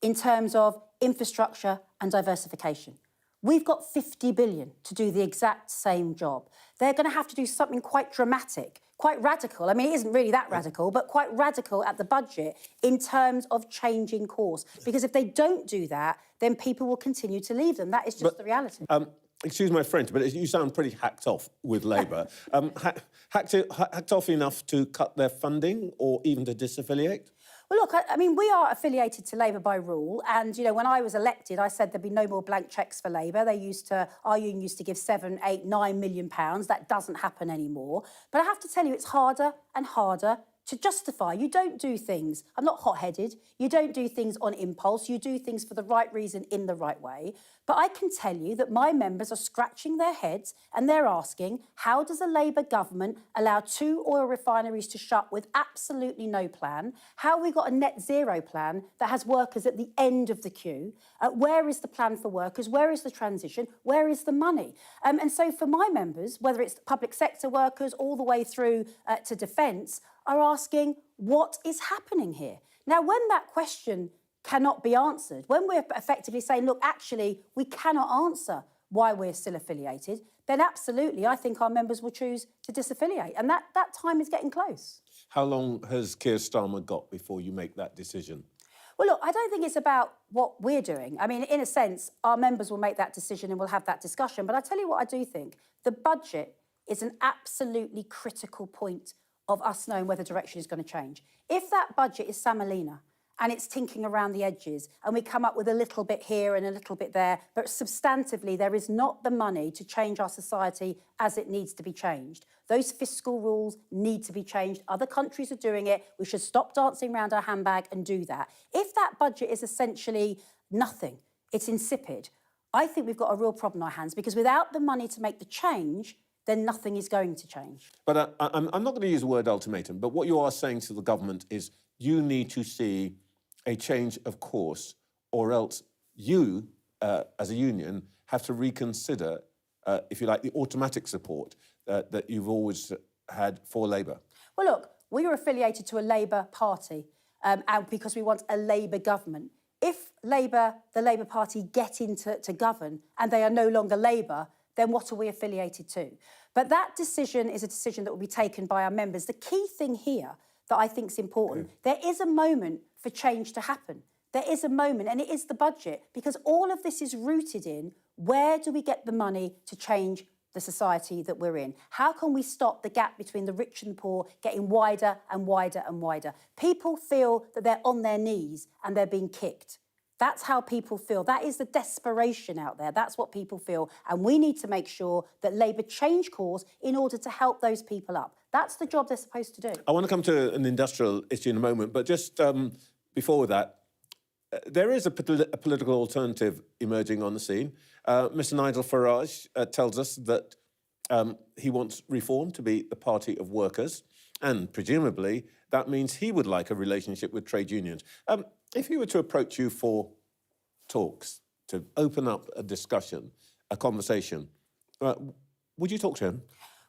in terms of infrastructure and diversification. We've got 50 billion to do the exact same job. They're going to have to do something quite dramatic, quite radical. I mean, it isn't really that radical, but quite radical at the budget in terms of changing course. Because if they don't do that, then people will continue to leave them. That is just the reality. Excuse my French, but you sound pretty hacked off with Labour. Hacked off enough to cut their funding or even to disaffiliate? Well, look, I mean, we are affiliated to Labour by rule. And, you know, when I was elected, I said there'd be no more blank cheques for Labour. Our union used to give £7, £8, £9 million. That doesn't happen anymore. But I have to tell you, it's harder and harder to justify. You don't do things, I'm not hot-headed, you don't do things on impulse, you do things for the right reason in the right way. But I can tell you that my members are scratching their heads and they're asking, how does a Labour government allow 2 oil refineries to shut with absolutely no plan? How have we got a net zero plan that has workers at the end of the queue? Where is the plan for workers? Where is the transition? Where is the money? And so for my members, whether it's public sector workers all the way through to defence, are asking, what is happening here? Now, when that question cannot be answered, when we're effectively saying, look, actually, we cannot answer why we're still affiliated, then absolutely, I think our members will choose to disaffiliate. And that time is getting close. How long has Keir Starmer got before you make that decision? Well, look, I don't think it's about what we're doing. I mean, in a sense, our members will make that decision and we'll have that discussion. But I tell you what I do think. The budget is an absolutely critical point of us knowing where the direction is going to change. If that budget is Samalina and it's tinking around the edges and we come up with a little bit here and a little bit there, but substantively there is not the money to change our society as it needs to be changed. Those fiscal rules need to be changed. Other countries are doing it. We should stop dancing around our handbag and do that. If that budget is essentially nothing, it's insipid, I think we've got a real problem on our hands because without the money to make the change, then nothing is going to change. But I'm not going to use the word ultimatum, but what you are saying to the government is you need to see a change of course or else you, as a union, have to reconsider, if you like, the automatic support that you've always had for Labour. Well, look, we are affiliated to a Labour party and because we want a Labour government. If the Labour Party get into govern and they are no longer Labour, then what are we affiliated to? But that decision is a decision that will be taken by our members. The key thing here that I think is important, there is a moment for change to happen. There is a moment, and it is the budget, because all of this is rooted in where do we get the money to change the society that we're in? How can we stop the gap between the rich and the poor getting wider and wider and wider? People feel that they're on their knees and they're being kicked. That's how people feel. That is the desperation out there. That's what people feel. And we need to make sure that Labour change course in order to help those people up. That's the job they're supposed to do. I want to come to an industrial issue in a moment, but just before that, there is a political alternative emerging on the scene. Mr Nigel Farage tells us that he wants Reform to be the party of workers, and presumably that means he would like a relationship with trade unions. If he were to approach you for talks, to open up a discussion, a conversation, would you talk to him?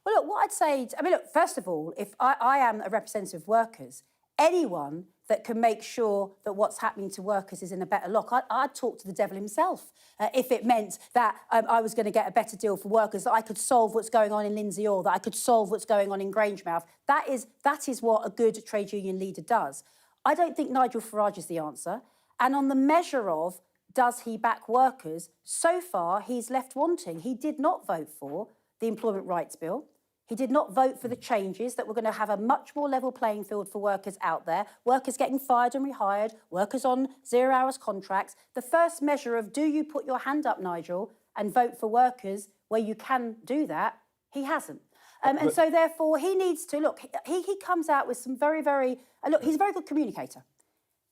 Well, look, what I'd say, I mean, look, first of all, if I am a representative of workers, anyone that can make sure that what's happening to workers is in a better look, I'd talk to the devil himself. If it meant that I was going to get a better deal for workers, that I could solve what's going on in Lindsay Oil, that I could solve what's going on in Grangemouth. That is what a good trade union leader does. I don't think Nigel Farage is the answer. And on the measure of does he back workers, so far he's left wanting. He did not vote for the Employment Rights Bill. He did not vote for the changes that were going to have a much more level playing field for workers out there, workers getting fired and rehired, workers on 0 hours contracts. The first measure of do you put your hand up, Nigel, and vote for workers where you can do that, he hasn't. And so, therefore, he needs to, look, he comes out with some very, very, look, he's a very good communicator.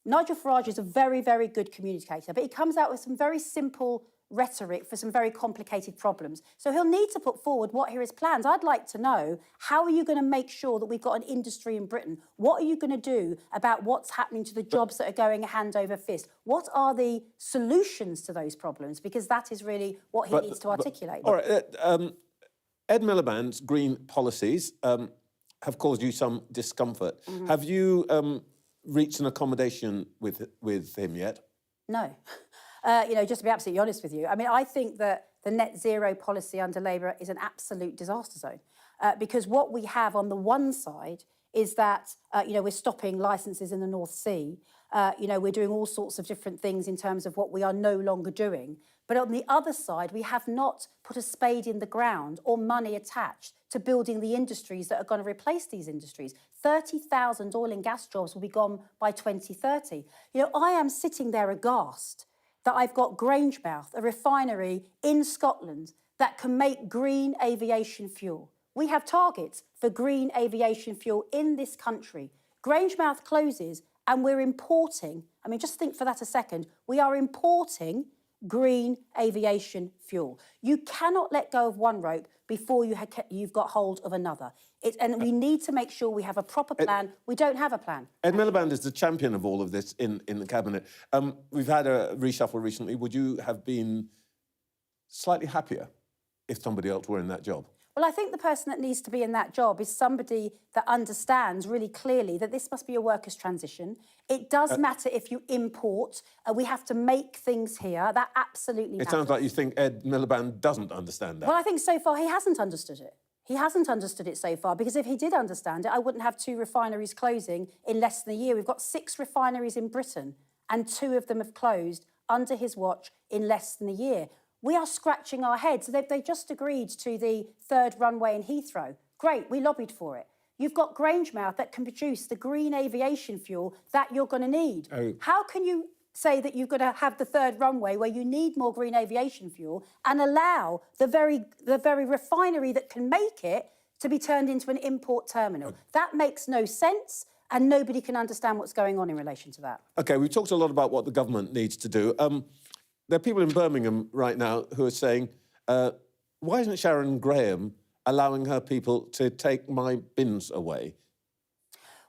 Nigel Farage is a very, very good communicator, but he comes out with some very simple rhetoric for some very complicated problems. So he'll need to put forward what are his plans. I'd like to know, how are you going to make sure that we've got an industry in Britain? What are you going to do about what's happening to the jobs that are going hand over fist? What are the solutions to those problems? Because that is really what he needs to articulate. All right, Ed Miliband's green policies have caused you some discomfort. Have you reached an accommodation with him yet? No. Just to be absolutely honest with you, I mean, I think that the net zero policy under Labour is an absolute disaster zone. Because what we have on the one side is that, we're stopping licences in the North Sea. We're doing all sorts of different things in terms of what we are no longer doing. But on the other side, we have not put a spade in the ground or money attached to building the industries that are going to replace these industries. 30,000 oil and gas jobs will be gone by 2030. I am sitting there aghast that I've got Grangemouth, a refinery in Scotland that can make green aviation fuel. We have targets for green aviation fuel in this country. Grangemouth closes and we're importing, just think for that a second, we are importing green aviation fuel. You cannot let go of one rope before you've got hold of another. And we need to make sure we have a proper plan. We don't have a plan. Ed Miliband is the champion of all of this in the Cabinet. We've had a reshuffle recently. Would you have been slightly happier if somebody else were in that job? Well, I think the person that needs to be in that job is somebody that understands really clearly that this must be a workers' transition. It does matter if you import. We have to make things here. That absolutely matters. It sounds like you think Ed Miliband doesn't understand that. Well, I think so far he hasn't understood it. He hasn't understood it so far, because if he did understand it, I wouldn't have 2 refineries closing in less than a year. We've got 6 refineries in Britain, and 2 of them have closed under his watch in less than a year. We are scratching our heads. They just agreed to the 3rd runway in Heathrow. Great, we lobbied for it. You've got Grangemouth that can produce the green aviation fuel that you're going to need. Oh. How can you say that you're going to have the 3rd runway where you need more green aviation fuel and allow the very refinery that can make it to be turned into an import terminal? That makes no sense, and nobody can understand what's going on in relation to that. OK, we've talked a lot about what the government needs to do. There are people in Birmingham right now who are saying, why isn't Sharon Graham allowing her people to take my bins away?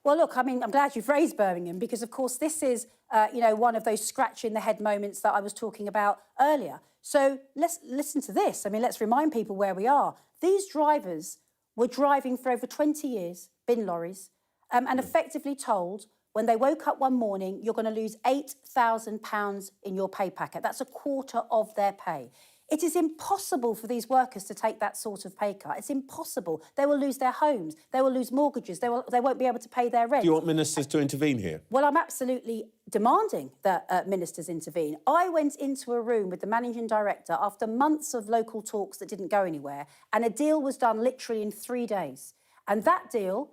Well, look, I'm glad you've raised Birmingham, because, of course, this is, one of those scratch-in-the-head moments that I was talking about earlier. So let's listen to this. Let's remind people where we are. These drivers were driving for over 20 years, bin lorries, and effectively told, when they woke up one morning, you're going to lose £8,000 in your pay packet. That's a quarter of their pay. It is impossible for these workers to take that sort of pay cut. It's impossible. They will lose their homes. They will lose mortgages. They won't be able to pay their rent. Do you want ministers to intervene here? Well, I'm absolutely demanding that ministers intervene. I went into a room with the managing director after months of local talks that didn't go anywhere, and a deal was done literally in 3 days. And that deal,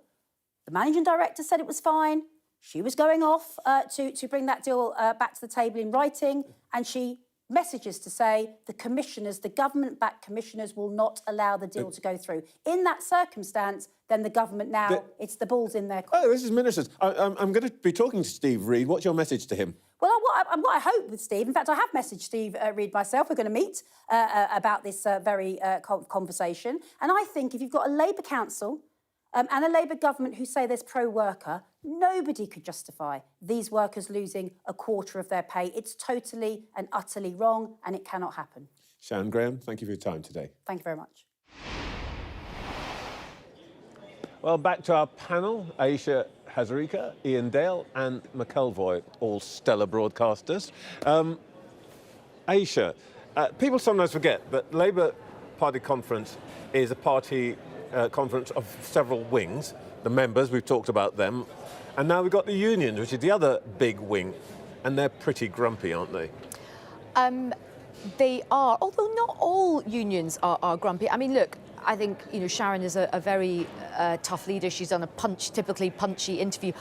the managing director said it was fine. She was going off to bring that deal back to the table in writing, and she messages to say the government-backed commissioners will not allow the deal to go through. In that circumstance, then the government now, it's the ball's in their court. Oh, this is ministers. I'm going to be talking to Steve Reid. What's your message to him? Well, what I hope with Steve, in fact, I have messaged Steve Reid myself. We're going to meet about this very conversation. And I think if you've got a Labour council and a Labour government who say there's pro-worker, nobody could justify these workers losing a quarter of their pay. It's totally and utterly wrong, and it cannot happen. Sharon Graham, thank you for your time today. Thank you very much. Well, back to our panel. Ayesha Hazarika, Iain Dale and McElvoy, all stellar broadcasters. Ayesha, people sometimes forget that Labour Party conference is a party conference of several wings. The members, we've talked about them. And now we've got the unions, which is the other big wing. And they're pretty grumpy, aren't they? They are, although not all unions are grumpy. Look, I think, Sharon is a very tough leader. She's done a typically punchy interview.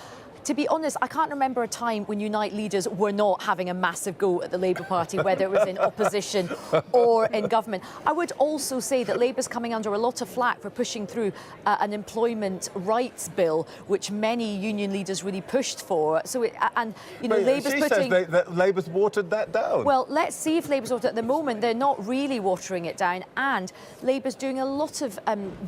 To be honest, I can't remember a time when Unite leaders were not having a massive go at the Labour Party, whether it was in opposition or in government. I would also say that Labour's coming under a lot of flack for pushing through an employment rights bill, which many union leaders really pushed for. So, Labour's says that Labour's watered that down. Well, let's see if Labour's watered it. At the moment, they're not really watering it down, and Labour's doing a lot of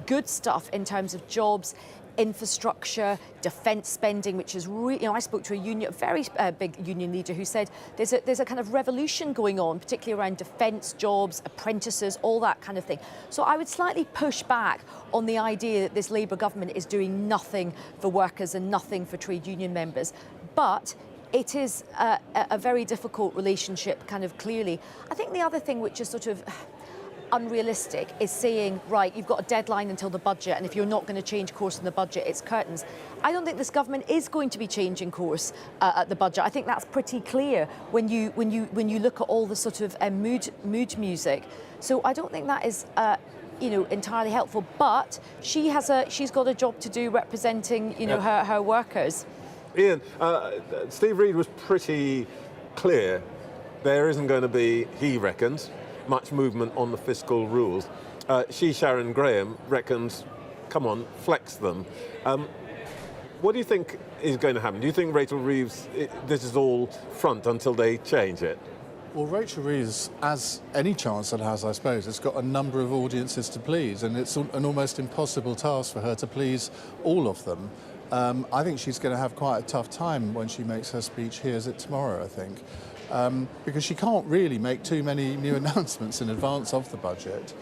good stuff in terms of jobs, infrastructure, defence spending, which is really, I spoke to a very big union leader who said there's a kind of revolution going on, particularly around defence jobs, apprentices, all that kind of thing. So I would slightly push back on the idea that this Labour government is doing nothing for workers and nothing for trade union members. But it is a very difficult relationship, kind of clearly. I think the other thing which is sort of unrealistic is saying, right, you've got a deadline until the budget, and if you're not going to change course in the budget, it's curtains. I don't think this government is going to be changing course at the budget. I think that's pretty clear when you look at all the sort of mood music. So I don't think that is entirely helpful. But she's got a job to do representing her workers. Iain, Steve Reid was pretty clear. There isn't going to be, he reckons, much movement on the fiscal rules. Sharon Graham reckons, come on, flex them. What do you think is going to happen? Do you think Rachel Reeves, this is all front until they change it? Well, Rachel Reeves, as any chancellor has, I suppose, has got a number of audiences to please, and it's an almost impossible task for her to please all of them. I think she's going to have quite a tough time when she makes her speech here, is it tomorrow, I think. Because she can't really make too many new announcements in advance of the budget.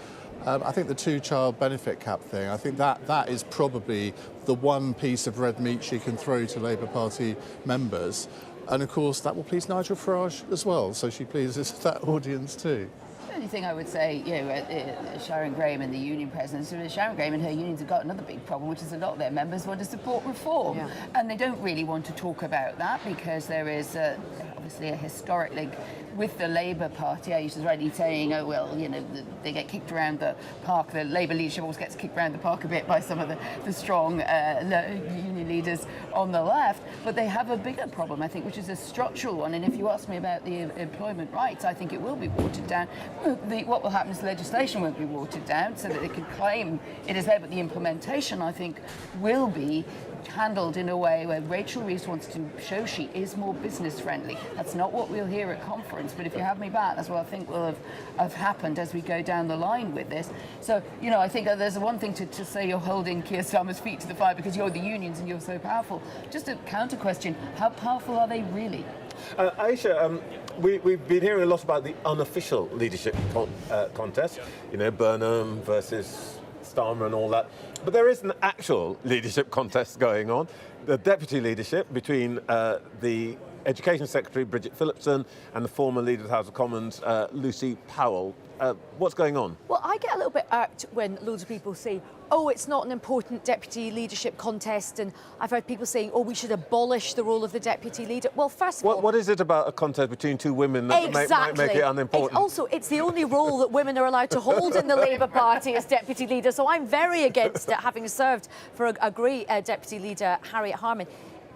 I think the two-child benefit cap thing, I think that is probably the one piece of red meat she can throw to Labour Party members. And of course, that will please Nigel Farage as well, so she pleases that audience too. The only thing I would say, Sharon Graham and the union president, Sharon Graham and her unions have got another big problem, which is a lot of their members want to support reform. Yeah. And they don't really want to talk about that because there is obviously a historic link with the Labour Party. Ayesha was rightly saying, oh, well, they get kicked around the park. The Labour leadership always gets kicked around the park a bit by some of the strong union leaders on the left. But they have a bigger problem, I think, which is a structural one. And if you ask me about the employment rights, I think it will be watered down. What will happen is the legislation won't be watered down so that they can claim it is there, but the implementation, I think, will be handled in a way where Rachel Reeves wants to show she is more business friendly. That's not what we'll hear at conference, but if you have me back, that's what I think will have happened as we go down the line with this. So, I think there's one thing to say you're holding Keir Starmer's feet to the fire because you're the unions and you're so powerful. Just a counter question, how powerful are they really? Ayesha, we've been hearing a lot about the unofficial leadership contest, Burnham versus Starmer and all that. But there is an actual leadership contest going on, the deputy leadership between the Education Secretary, Bridget Phillipson, and the former Leader of the House of Commons, Lucy Powell. What's going on? Well, I get a little bit irked when loads of people say, oh, it's not an important deputy leadership contest, and I've heard people saying, oh, we should abolish the role of the deputy leader. Well, first of all... What is it about a contest between two women that might make it unimportant? It's the only role that women are allowed to hold in the Labour Party as deputy leader, so I'm very against it, having served for a great deputy leader, Harriet Harman.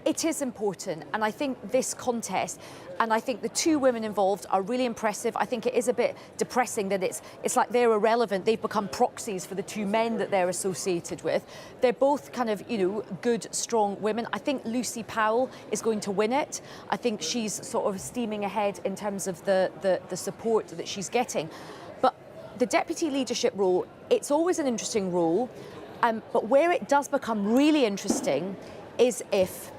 It is important, and I think this contest, and I think the two women involved are really impressive. I think it is a bit depressing that it's like they're irrelevant. They've become proxies for the two men that they're associated with. They're both kind of, good, strong women. I think Lucy Powell is going to win it. I think she's sort of steaming ahead in terms of the support that she's getting. But the deputy leadership role, it's always an interesting role, but where it does become really interesting is if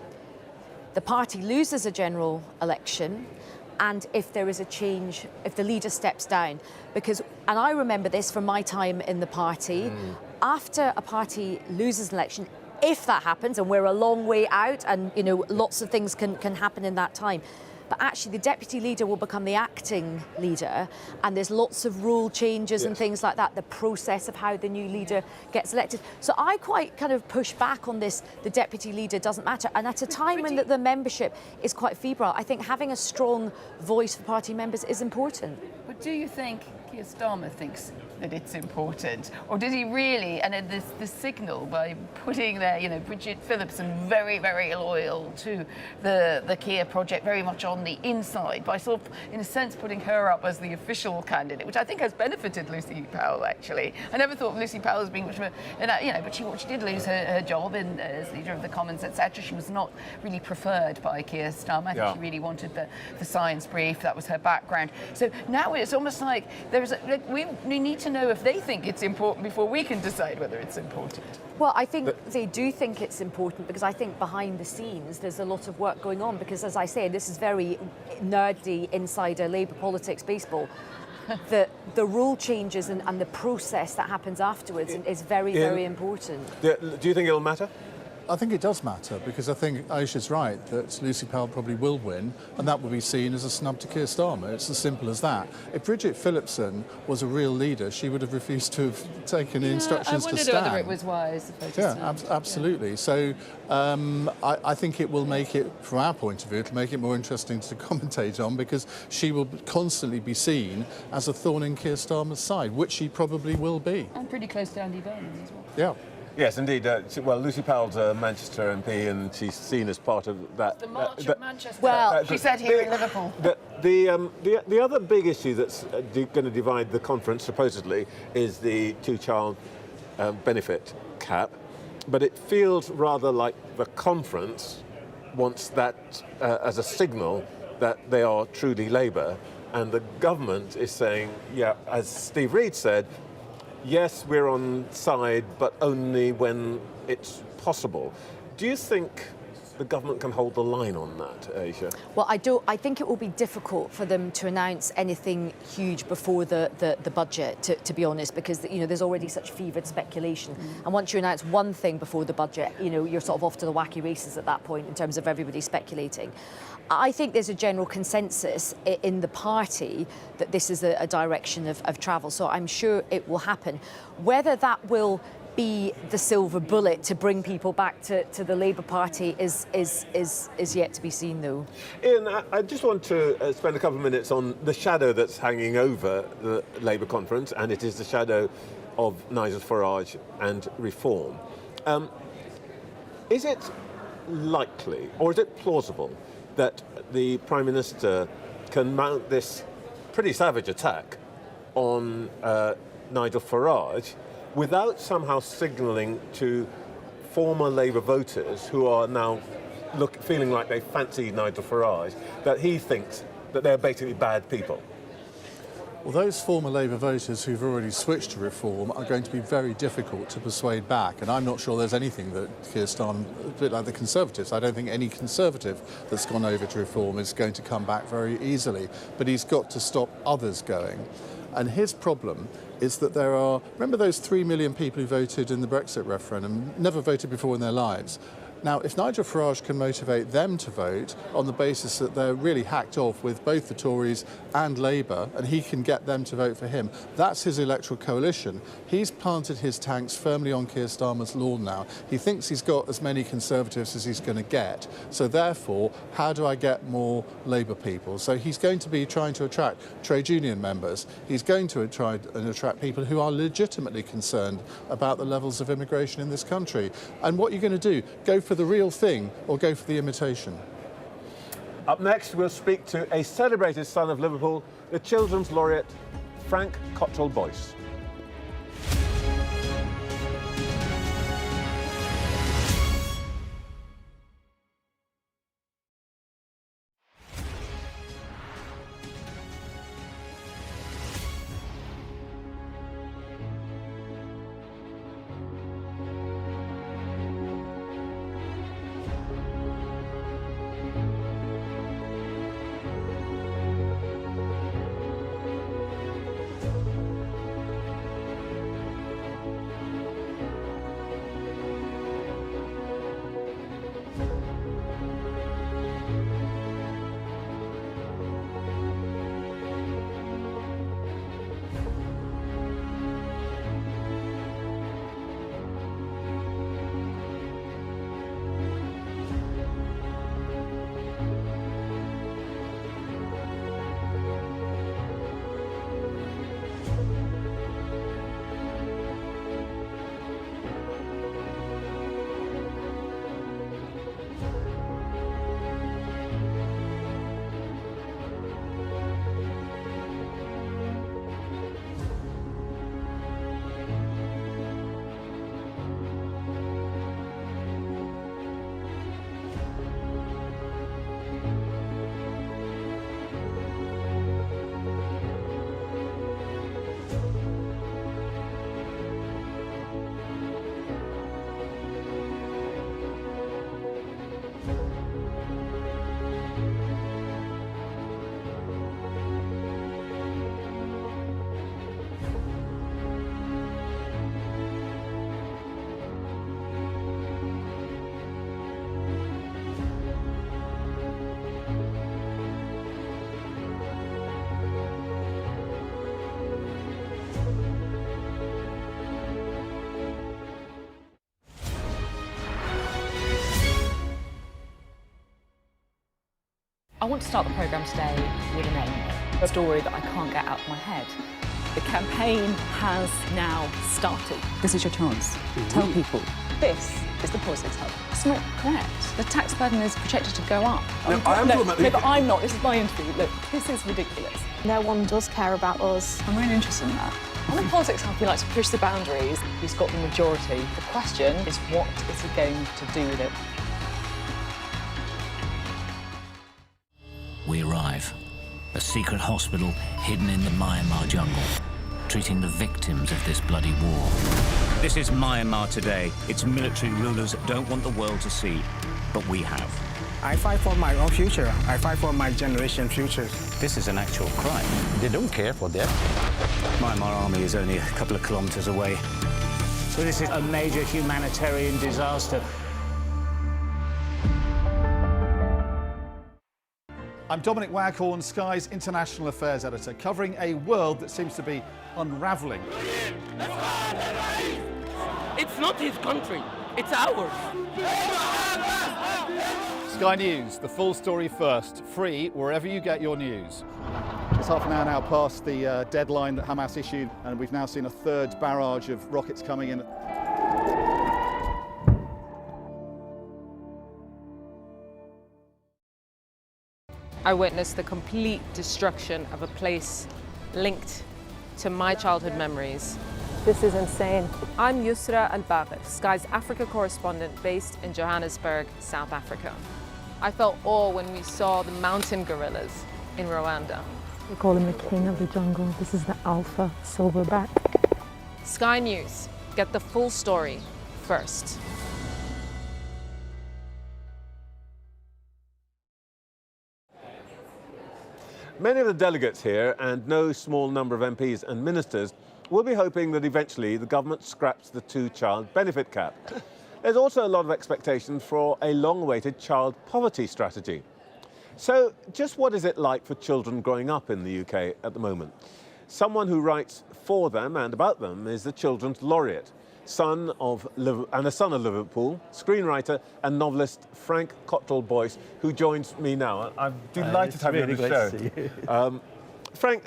the party loses a general election and if there is a change, if the leader steps down. And I remember this from my time in the party, after a party loses an election, if that happens, and we're a long way out and, lots of things can happen in that time, but actually the deputy leader will become the acting leader, and there's lots of rule changes and things like that, the process of how the new leader gets elected. So I quite kind of push back on this, the deputy leader doesn't matter. And at a time when the membership is quite febrile, I think having a strong voice for party members is important. But do you think Keir Starmer thinks that it's important? Or did he really, and the signal by putting there, Bridget Phillips, very, very loyal to the Keir project, very much on the inside, by sort of, in a sense, putting her up as the official candidate, which I think has benefited Lucy Powell, actually. I never thought of Lucy Powell as being much of a, but she did lose her job as Leader of the Commons, etc. She was not really preferred by Keir Starmer. I think she really wanted the science brief. That was her background. So now it's almost like we need to know if they think it's important before we can decide whether it's important. Well, I think they do think it's important because I think behind the scenes there's a lot of work going on because, as I say, this is very nerdy insider Labour politics baseball. The rule changes and the process that happens afterwards is very, very important. Do you think it'll matter? I think it does matter, because I think Ayesha's right that Lucy Powell probably will win, and that will be seen as a snub to Keir Starmer. It's as simple as that. If Bridget Phillipson was a real leader, she would have refused to have taken the instructions to stand. I wondered whether it was wise. Absolutely. Yeah. So I think it will make it, from our point of view, it'll make it more interesting to commentate on, because she will constantly be seen as a thorn in Keir Starmer's side, which she probably will be. And pretty close to Andy Burnham as well. Yeah. Yes, indeed. Well, Lucy Powell's a Manchester MP, and she's seen as part of that. The March of Manchester. Well, she said here in Liverpool. The other big issue that's going to divide the conference, supposedly, is the two-child benefit cap. But it feels rather like the conference wants that as a signal that they are truly Labour, and the government is saying, yeah, as Steve Reid said, yes, we're on side, but only when it's possible. Do you think the government can hold the line on that, Ayesha? Well, I think it will be difficult for them to announce anything huge before the budget, to be honest, because there's already such fevered speculation. And once you announce one thing before the budget, you're sort of off to the wacky races at that point in terms of everybody speculating. I think there's a general consensus in the party that this is a direction of travel, so I'm sure it will happen. Whether that will be the silver bullet to bring people back to the Labour Party is yet to be seen, though. Iain, I just want to spend a couple of minutes on the shadow that's hanging over the Labour conference, and it is the shadow of Nigel Farage and reform. Is it likely, or is it plausible, that the Prime Minister can mount this pretty savage attack on Nigel Farage without somehow signalling to former Labour voters who are now feeling like they fancy Nigel Farage that he thinks that they're basically bad people? Well, those former Labour voters who've already switched to reform are going to be very difficult to persuade back, and I'm not sure there's anything that Keir Starmer, a bit like the Conservatives, I don't think any Conservative that's gone over to reform is going to come back very easily, but he's got to stop others going. And his problem is that there are, remember those 3 million people who voted in the Brexit referendum, never voted before in their lives? Now, if Nigel Farage can motivate them to vote on the basis that they're really hacked off with both the Tories and Labour, and he can get them to vote for him, that's his electoral coalition. He's planted his tanks firmly on Keir Starmer's lawn now. He thinks he's got as many Conservatives as he's going to get. So therefore, how do I get more Labour people? So he's going to be trying to attract trade union members. He's going to try and attract people who are legitimately concerned about the levels of immigration in this country. And what you're going to do, go for the real thing or go for the imitation? Up next, we'll speak to a celebrated son of Liverpool, the Children's Laureate, Frank Cottrell-Boyce. want to start the programme today with a name, a story that I can't get out of my head. The campaign has now started. This is your chance. Tell people. This is the Politics Hub. It's not correct. The tax burden is projected to go up. No, I am talking about No, but I'm not. This is my interview. Look, this is ridiculous. No one does care about us. I'm really interested in that. On the Politics Hub, we like to push the boundaries. He's got the majority. The question is, what is he going to do with it? We arrive. A secret hospital hidden in the Myanmar jungle, treating the victims of this bloody war. This is Myanmar today. Its military rulers don't want the world to see, but we have. I fight for my own future. I fight for my generation's future. This is an actual crime. They don't care for that. Myanmar army is only a couple of kilometers away. So this is a major humanitarian disaster. I'm Dominic Waghorn, Sky's International Affairs Editor, covering a world that seems to be unravelling. It's not his country, it's ours. Sky News, the full story first, free wherever you get your news. It's half an hour now past the deadline that Hamas issued, and we've now seen a third barrage of rockets coming in. I witnessed the complete destruction of a place linked to my childhood memories. This is insane. I'm Yusra Al-Bagher, Sky's Africa correspondent based in Johannesburg, South Africa. I felt awe when we saw the mountain gorillas in Rwanda. We call him the king of the jungle. This is the alpha silverback. Sky News, get the full story first. Many of the delegates here, and no small number of MPs and ministers, will be hoping that eventually the government scraps the two-child benefit cap. There's also a lot of expectation for a long-awaited child poverty strategy. So just what is it like for children growing up in the UK at the moment? Someone who writes for them and about them is the Children's Laureate, a son of Liverpool, screenwriter and novelist Frank Cottrell-Boyce, who joins me now. I'm delighted to have you on the show. To see you. Frank,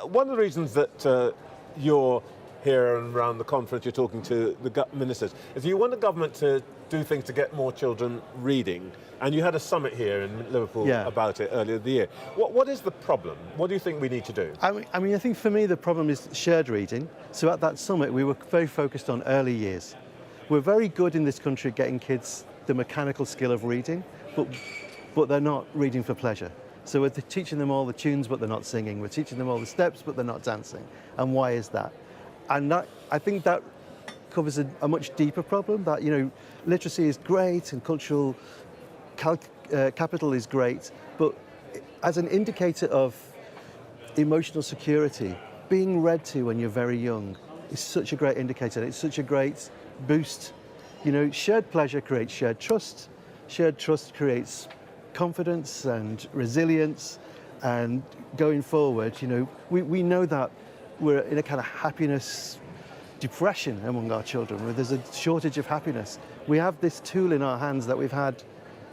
one of the reasons that you're here and around the conference, you're talking to the ministers, is you want the government to do things to get more children reading, and you had a summit here in Liverpool about it earlier this year. What is the problem? What do you think we need to do? I mean, I think for me the problem is shared reading. So at that summit we were very focused on early years. We're very good in this country at getting kids the mechanical skill of reading, but they're not reading for pleasure. So we're teaching them all the tunes but they're not singing. We're teaching them all the steps but they're not dancing. And why is that? And that, I think that covers a much deeper problem, that, you know, literacy is great and cultural capital is great, but as an indicator of emotional security, being read to when you're very young is such a great indicator. It's such a great boost. You know, shared pleasure creates shared trust. Shared trust creates confidence and resilience, and going forward, you know, we know that we're in a kind of happiness depression among our children, where there's a shortage of happiness. We have this tool in our hands that we've had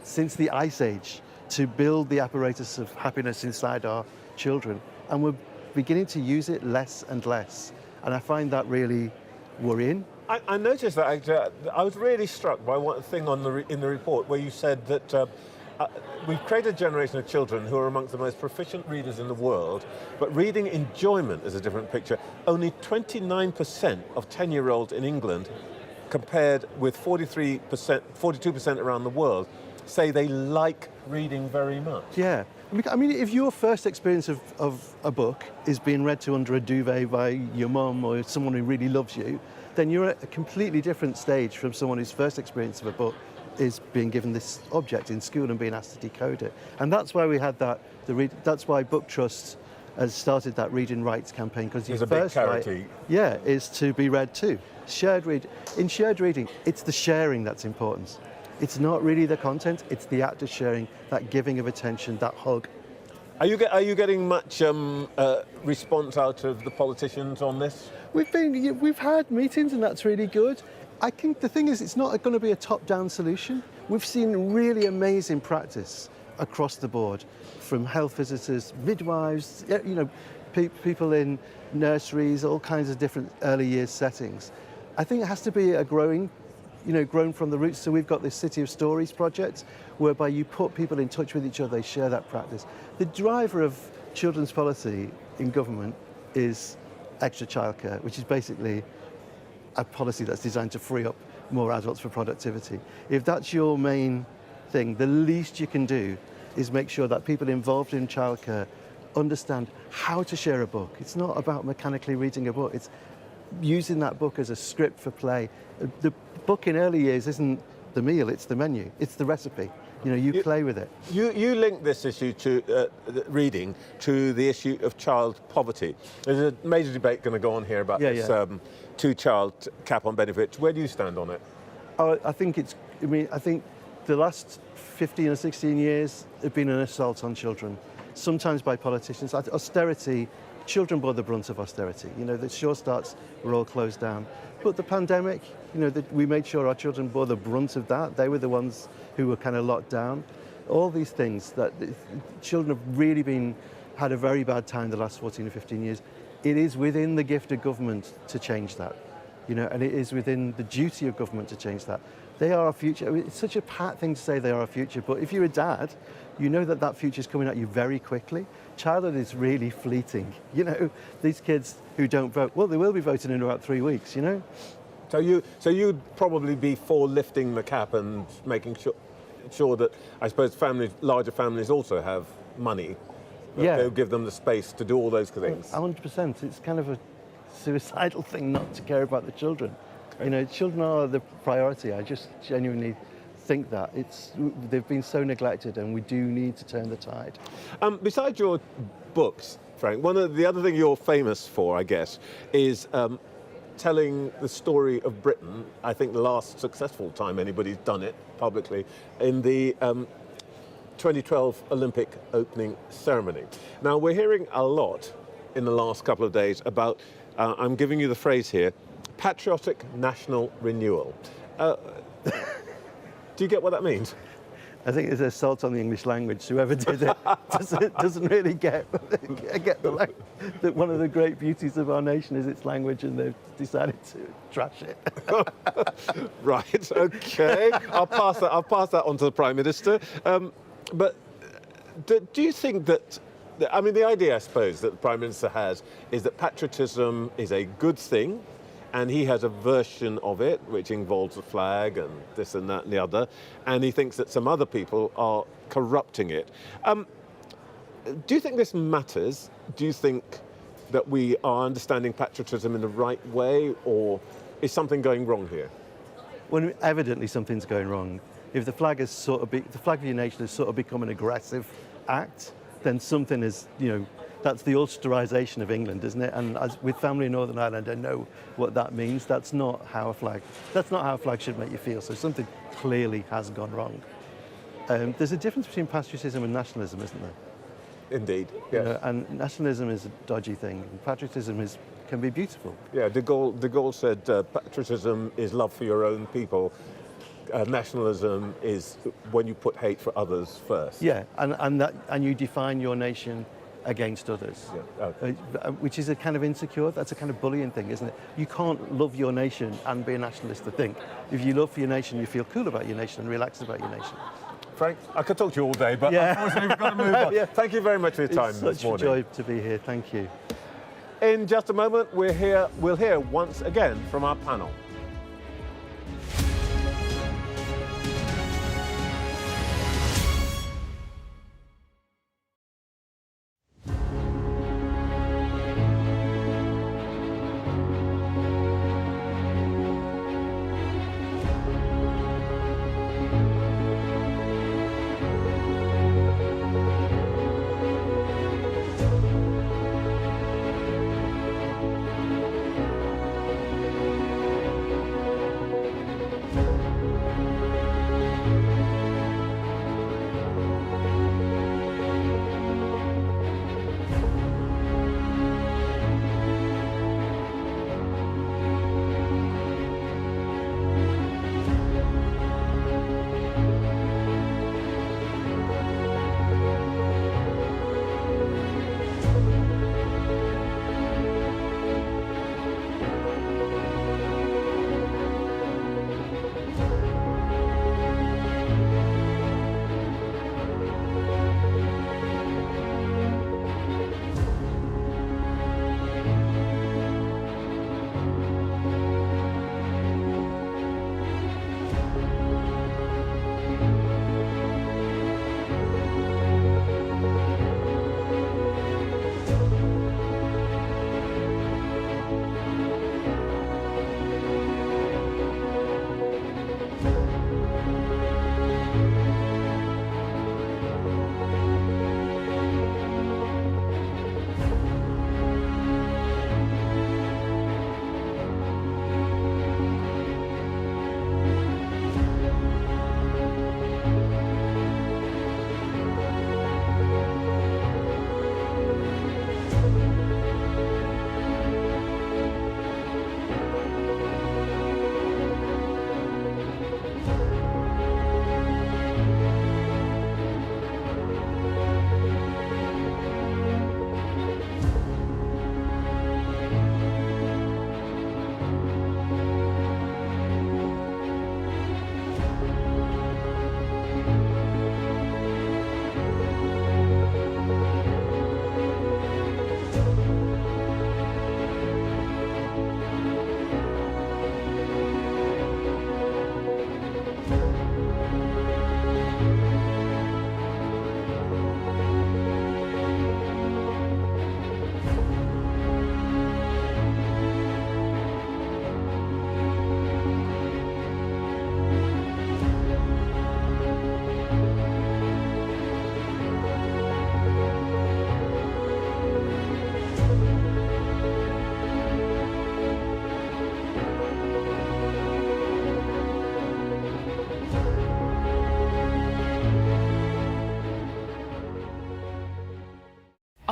since the Ice Age to build the apparatus of happiness inside our children, and we're beginning to use it less and less, and I find that really worrying. I noticed that. I was really struck by one thing in the report where you said that we've created a generation of children who are amongst the most proficient readers in the world, but reading enjoyment is a different picture. Only 29% of 10-year-olds in England, compared with 42% around the world, say they like reading very much. Yeah. I mean, if your first experience of a book is being read to under a duvet by your mum or someone who really loves you, then you're at a completely different stage from someone whose first experience of a book is being given this object in school and being asked to decode it. And that's why we had that, that's why Book Trust has started that reading rights campaign, because your first right, is to be read too. In shared reading, it's the sharing that's important. It's not really the content, it's the act of sharing, that giving of attention, that hug. Are you getting much response out of the politicians on this? We've had meetings and that's really good. I think the thing is, it's not going to be a top-down solution. We've seen really amazing practice across the board, from health visitors, midwives, people in nurseries, all kinds of different early years settings. I think it has to be a grown from the roots. So we've got this City of Stories project, whereby you put people in touch with each other, they share that practice. The driver of children's policy in government is extra childcare, which is basically a policy that's designed to free up more adults for productivity. If that's your main thing, the least you can do is make sure that people involved in childcare understand how to share a book. It's not about mechanically reading a book, it's using that book as a script for play. The book in early years isn't the meal, it's the menu, it's the recipe. You play with it. You link this issue to reading to the issue of child poverty. There's a major debate going to go on here about this two-child cap on benefits. Where do you stand on it? I think the last 15 or 16 years have been an assault on children, sometimes by politicians. Austerity, children bore the brunt of austerity. The Sure Starts were all closed down. But the pandemic, we made sure our children bore the brunt of that. They were the ones who were kind of locked down. All these things that children have really had a very bad time the last 14 or 15 years. It is within the gift of government to change that, and it is within the duty of government to change that. They are our future. It's such a pat thing to say they are our future, but if you're a dad, you know that that future is coming at you very quickly. Childhood is really fleeting. These kids who don't vote, well, they will be voting in about 3 weeks, So you'd probably be for lifting the cap and making sure that, I suppose, larger families also have money. They'll give them the space to do all those things. 100%. It's kind of a suicidal thing not to care about the children. Children are the priority. I just genuinely think that they've been so neglected, and we do need to turn the tide. Besides your books, Frank, the other thing you're famous for, I guess, is telling the story of Britain. I think the last successful time anybody's done it publicly in the 2012 Olympic opening ceremony. Now, we're hearing a lot in the last couple of days about, I'm giving you the phrase here, patriotic national renewal. Do you get what that means? I think it's an assault on the English language. Whoever did it doesn't really get that one of the great beauties of our nation is its language, and they've decided to trash it. Right, okay. I'll pass that on to the Prime Minister. But do you think that, the idea, I suppose, that the Prime Minister has is that patriotism is a good thing, and he has a version of it which involves the flag and this and that and the other, and he thinks that some other people are corrupting it. Do you think this matters? Do you think that we are understanding patriotism in the right way, or is something going wrong here? Well, evidently something's going wrong. If the flag has the flag of your nation has sort of become an aggressive act, then something is, that's the Ulsterisation of England, isn't it? And with family in Northern Ireland, I know what that means. That's not how a flag should make you feel. So something clearly has gone wrong. There's a difference between patriotism and nationalism, isn't there? Indeed, yes. And nationalism is a dodgy thing, and patriotism can be beautiful. Yeah, De Gaulle said patriotism is love for your own people. Nationalism is when you put hate for others first. Yeah, and you define your nation against others, which is a kind of insecure, that's a kind of bullying thing, isn't it? You can't love your nation and be a nationalist, I think. If you love your nation, you feel cool about your nation and relaxed about your nation. Frank, I could talk to you all day, but unfortunately we've got to move on. Thank you very much for your time this morning. It's such a joy to be here, thank you. In just a moment, we'll hear once again from our panel.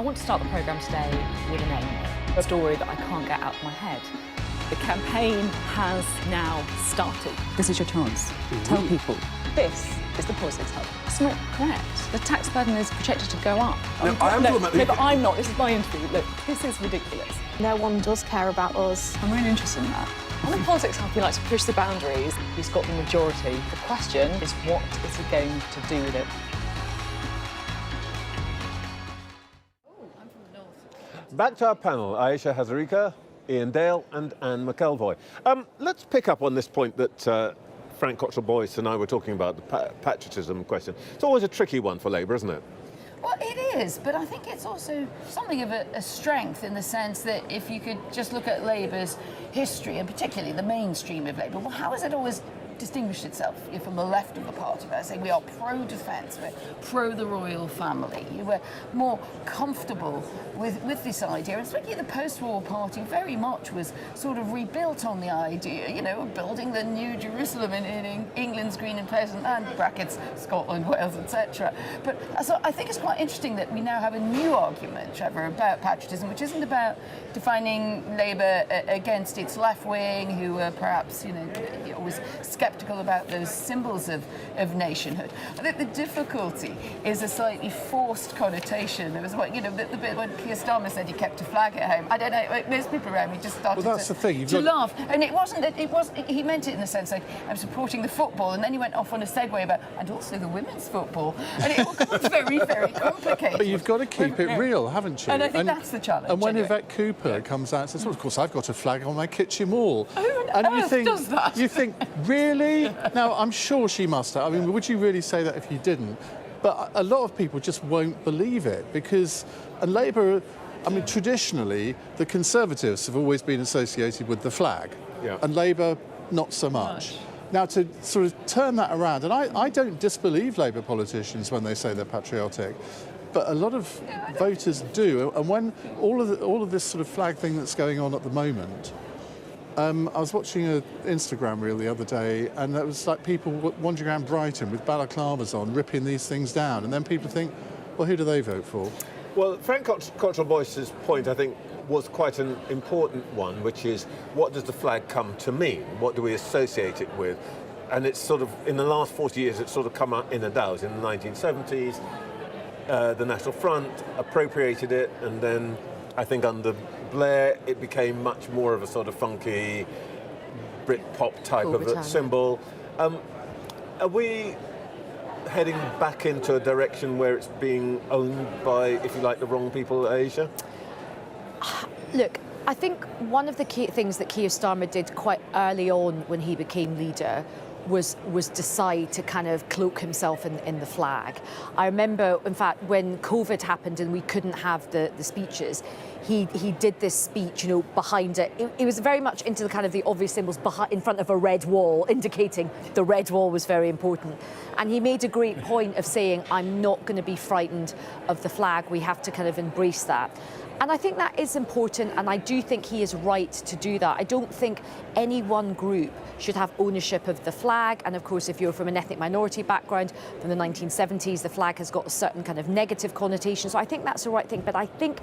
want to start the programme today with a name, a story that I can't get out of my head. The campaign has now started. This is your chance. Tell people. This is the Politics Hub. It's not correct. The tax burden is projected to go up. No, I am talking about but I'm not. This is my interview. Look, this is ridiculous. No one does care about us. I'm really interested in that. On the Politics Hub, we like to push the boundaries. He's got the majority. The question is, what is he going to do with it? Back to our panel, Ayesha Hazarika, Iain Dale and Anne McElvoy. Let's pick up on this point that Frank Cottrell-Boyce and I were talking about, the patriotism question. It's always a tricky one for Labour, isn't it? Well, it is, but I think it's also something of a strength in the sense that if you could just look at Labour's history, and particularly the mainstream of Labour, well, how has it always distinguished itself from the left of the party? I say we are pro-defence, we're pro the royal family. You were more comfortable with this idea, and especially the post-war party very much was sort of rebuilt on the idea, you know, of building the new Jerusalem in England's green and pleasant land, brackets, Scotland, Wales, etc. But so I think it's quite interesting that we now have a new argument, Trevor, about patriotism, which isn't about defining Labour against its left wing, who are perhaps, you know, always sceptical about those symbols of nationhood. I think the difficulty is a slightly forced connotation. There was, you know, the bit when Keir Starmer said he kept a flag at home. I don't know, most people around me just started to laugh. And it wasn't that, he meant it in the sense like, I'm supporting the football, and then he went off on a segue about, and also the women's football. And it all becomes very, very complicated. But you've got to keep it real, haven't you? And I think that's the challenge. And when Yvette Cooper comes out and says, well, of course, I've got a flag on my kitchen wall. Who on earth does that? You think, really? Now, I'm sure she must have. I mean, would you really say that if you didn't? But a lot of people just won't believe it because, and Labour, I mean, traditionally, the Conservatives have always been associated with the flag, and Labour not so much. Now, to sort of turn that around, and I don't disbelieve Labour politicians when they say they're patriotic, but a lot of voters do. And when all of this sort of flag thing that's going on at the moment, I was watching an Instagram reel the other day, and it was like people wandering around Brighton with balaclavas on, ripping these things down, and then people think, well, who do they vote for? Well, Frank Cottrell-Boyce's point, I think, was quite an important one, which is, what does the flag come to mean? What do we associate it with? And it's sort of, in the last 40 years, it's sort of come out in and out. In the 1970s, the National Front appropriated it, and then I think under Blair, it became much more of a sort of funky Britpop type of a symbol. Are we heading back into a direction where it's being owned by, if you like, the wrong people, Ayesha? Look, I think one of the key things that Keir Starmer did quite early on when he became leader was decide to kind of cloak himself in the flag. I remember, in fact, when COVID happened and we couldn't have the speeches, he did this speech, you know, behind it. It was very much into the kind of the obvious symbols in front of a red wall, indicating the red wall was very important. And he made a great point of saying, I'm not going to be frightened of the flag. We have to kind of embrace that. And I think that is important, and I do think he is right to do that. I don't think any one group should have ownership of the flag. And of course, if you're from an ethnic minority background from the 1970s, the flag has got a certain kind of negative connotation. So I think that's the right thing. But I think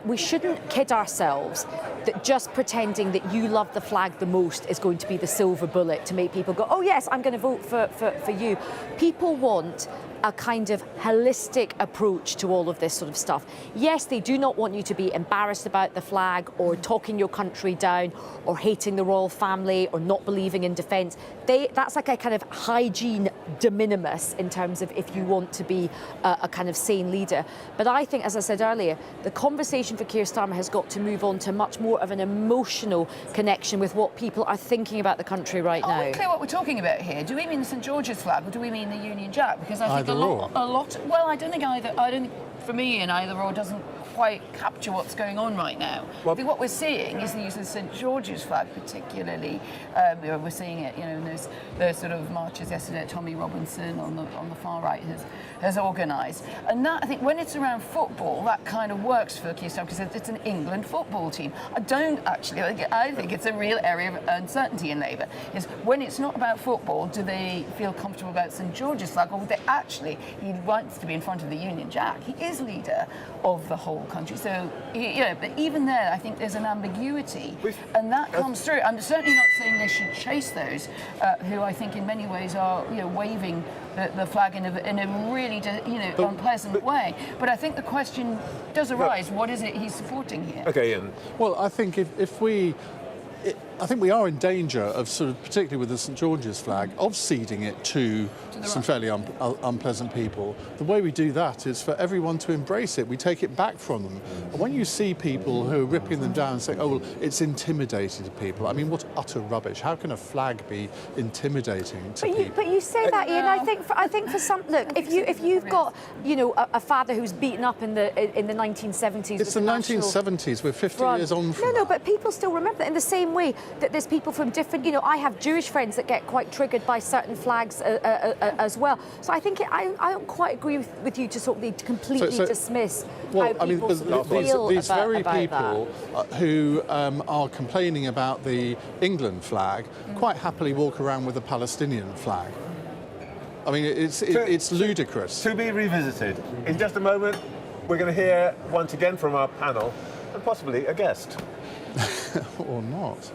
we shouldn't kid ourselves that just pretending that you love the flag the most is going to be the silver bullet to make people go, oh yes, I'm going to vote for you. People want a kind of holistic approach to all of this sort of stuff. Yes, they do not want you to be embarrassed about the flag or talking your country down or hating the royal family or not believing in defence. That's like a kind of hygiene de minimis in terms of if you want to be a kind of sane leader. But I think, as I said earlier, the conversation for Keir Starmer has got to move on to much more of an emotional connection with what people are thinking about the country right now. Are we clear what we're talking about here? Do we mean the St George's flag or do we mean the Union Jack? Because I think a lot. Well, I don't think either. I don't think, for me, either or doesn't quite capture what's going on right now. I think what we're seeing is the use of St George's flag, particularly. We're seeing it, in those sort of marches yesterday that Tommy Robinson on the far right has organised. And that, I think, when it's around football, that kind of works for Keir Starmer because it's an England football team. I think it's a real area of uncertainty in Labour. Is when it's not about football, do they feel comfortable about St George's flag, or would they actually? He wants to be in front of the Union Jack. He is leader of the whole country. So, but even there, I think there's an ambiguity, and that comes through. I'm certainly not saying they should chase those who I think in many ways are, waving the flag in a really, unpleasant way. But I think the question does arise: what is it he's supporting here? Okay, Iain. Well, I think I think we are in danger of sort of, particularly with the St George's flag, of ceding it to some fairly unpleasant people. The way we do that is for everyone to embrace it. We take it back from them. And when you see people who are ripping them down and saying, oh, well, it's intimidating to people, I mean, what utter rubbish. How can a flag be intimidating to people? But you say that, Iain. I think for some, look, if you've got, a father who's beaten up in the 1970s. It's the 1970s. We're 50 years on from No, but people still remember that in the same way that there's people from different, I have Jewish friends that get quite triggered by certain flags as well. So I think I don't quite agree with you to sort of completely dismiss how people feel these very about people who are complaining about the England flag quite happily walk around with a Palestinian flag. I mean, it's ludicrous. To be revisited. In just a moment, we're going to hear once again from our panel and possibly a guest. Or not.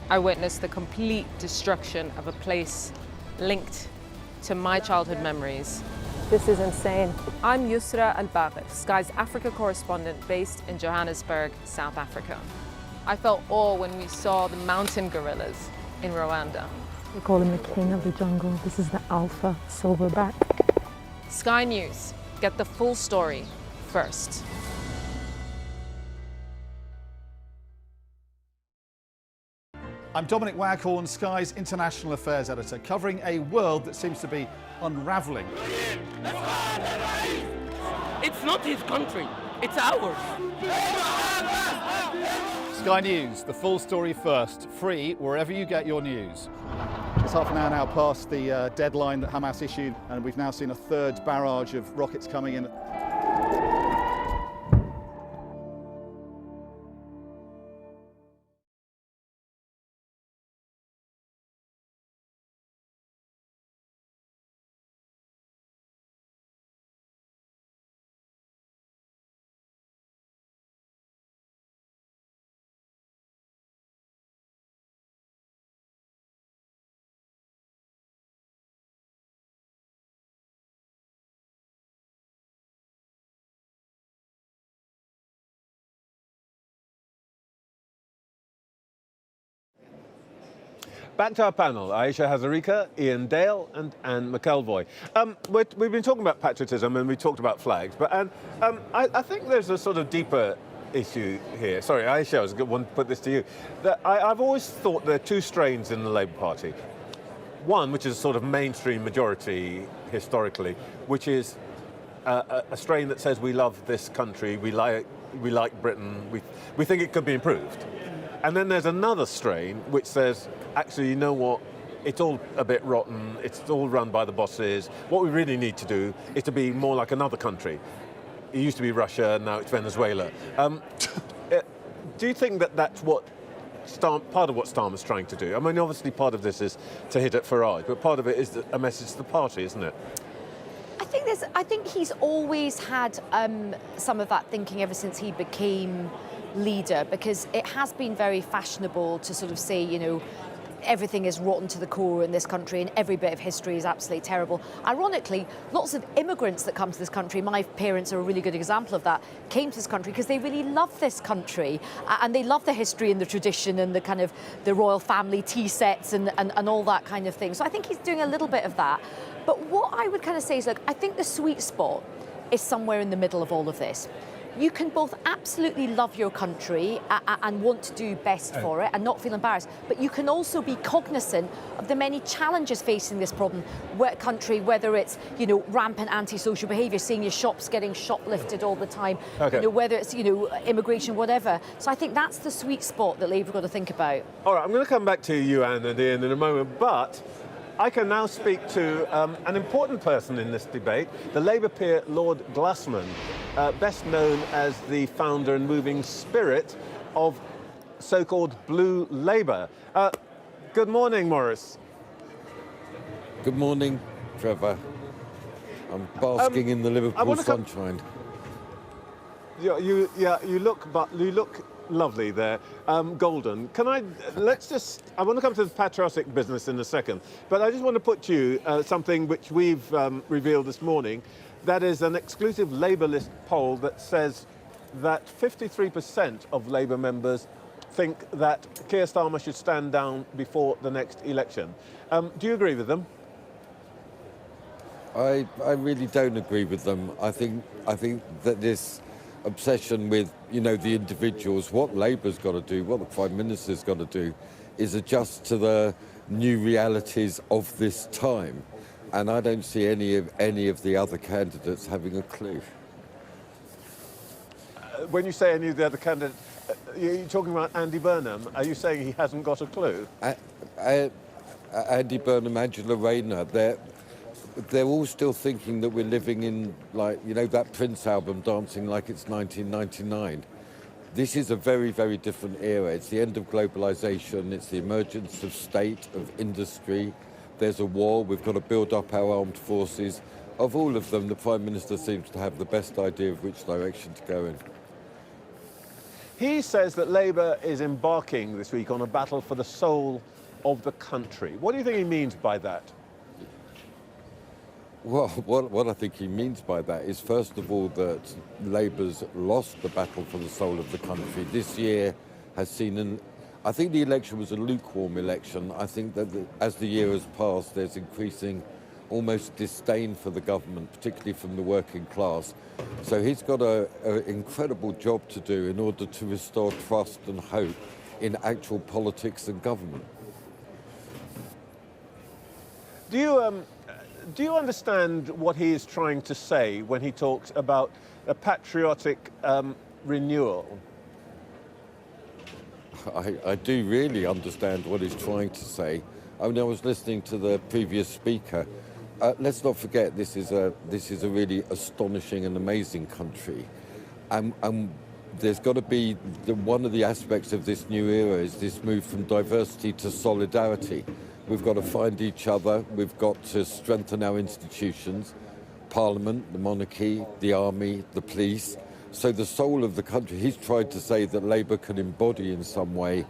I witnessed the complete destruction of a place linked to my childhood memories. This is insane. I'm Yusra Al-Bagher, Sky's Africa correspondent based in Johannesburg, South Africa. I felt awe when we saw the mountain gorillas in Rwanda. We call him the king of the jungle. This is the alpha silverback. Sky News, get the full story first. I'm Dominic Waghorn, Sky's International Affairs Editor, covering a world that seems to be unravelling. It's not his country, it's ours. Sky News, the full story first, free wherever you get your news. It's half an hour now past the deadline that Hamas issued, and we've now seen a third barrage of rockets coming in. Back to our panel, Ayesha Hazarika, Iain Dale and Anne McElvoy. We've been talking about patriotism and we talked about flags, but Anne, I think there's a sort of deeper issue here. Sorry, Ayesha, I was going to put this to you. I've always thought there are two strains in the Labour Party. One, which is a sort of mainstream majority historically, which is a strain that says we love this country, we like Britain, we think it could be improved. And then there's another strain which says, actually, you know what, it's all a bit rotten, it's all run by the bosses. What we really need to do is to be more like another country. It used to be Russia, now it's Venezuela. Do you think that that's what part of what Starmer's trying to do? I mean, obviously part of this is to hit at Farage, but part of it is a message to the party, isn't it? I think he's always had some of that thinking ever since he became leader, because it has been very fashionable to sort of say, you know, everything is rotten to the core in this country and every bit of history is absolutely terrible. Ironically, lots of immigrants that come to this country, my parents are a really good example of that, came to this country because they really love this country and they love the history and the tradition and the kind of the royal family tea sets and all that kind of thing. So I think he's doing a little bit of that. But what I would kind of say is, look, I think the sweet spot is somewhere in the middle of all of this. You can both absolutely love your country and want to do best for it and not feel embarrassed, but you can also be cognizant of the many challenges facing this country, whether it's, you know, rampant antisocial behaviour, seeing your shops getting shoplifted all the time, you know, whether it's, you know, immigration, whatever. So I think that's the sweet spot that Labour have got to think about. All right, I'm going to come back to you, Anne and Iain, in a moment, but I can now speak to an important person in this debate, the Labour peer Lord Glasman, best known as the founder and moving spirit of so-called Blue Labour. Good morning, Maurice. Good morning, Trevor. I'm basking in the Liverpool sunshine. You look lovely there, golden. I want to come to the patriotic business in a second, but I just want to put to you something which we've revealed this morning. That is an exclusive Labour list poll that says that 53% of Labour members think that Keir Starmer should stand down before the next election. Do you agree with them? I really don't agree with them. I think that this obsession with, you know, the individuals, what Labour's got to do, what the Prime Minister's got to do, is adjust to the new realities of this time. And I don't see any of the other candidates having a clue. When you say any of the other candidates, you're talking about Andy Burnham. Are you saying he hasn't got a clue? Andy Burnham, Angela Rayner, they're all still thinking that we're living in, like, you know, that Prince album, Dancing Like It's 1999. This is a very, very different era. It's the end of globalisation. It's the emergence of state, of industry. There's a war. We've got to build up our armed forces. Of all of them, the Prime Minister seems to have the best idea of which direction to go in. He says that Labour is embarking this week on a battle for the soul of the country. What do you think he means by that? Well, what I think he means by that is, first of all, that Labour's lost the battle for the soul of the country. This year has seen I think the election was a lukewarm election. I think that as the year has passed, there's increasing almost disdain for the government, particularly from the working class. So he's got an incredible job to do in order to restore trust and hope in actual politics and government. Do you understand what he is trying to say when he talks about a patriotic renewal? I do really understand what he's trying to say. I mean, I was listening to the previous speaker. Let's not forget this is a really astonishing and amazing country, and there's got to be one of the aspects of this new era is this move from diversity to solidarity. We've got to find each other. We've got to strengthen our institutions, Parliament, the monarchy, the army, the police. So the soul of the country, he's tried to say that Labour can embody in some way,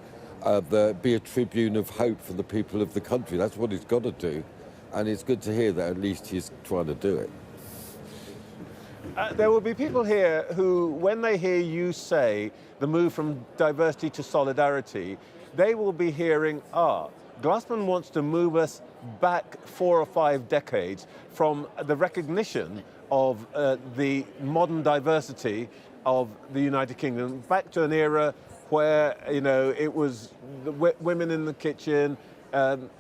be a tribune of hope for the people of the country. That's what he's got to do. And it's good to hear that at least he's trying to do it. There will be people here who, when they hear you say the move from diversity to solidarity, they will be hearing, Glasman wants to move us back 4 or 5 decades from the recognition of the modern diversity of the United Kingdom back to an era where, you know, it was the women in the kitchen,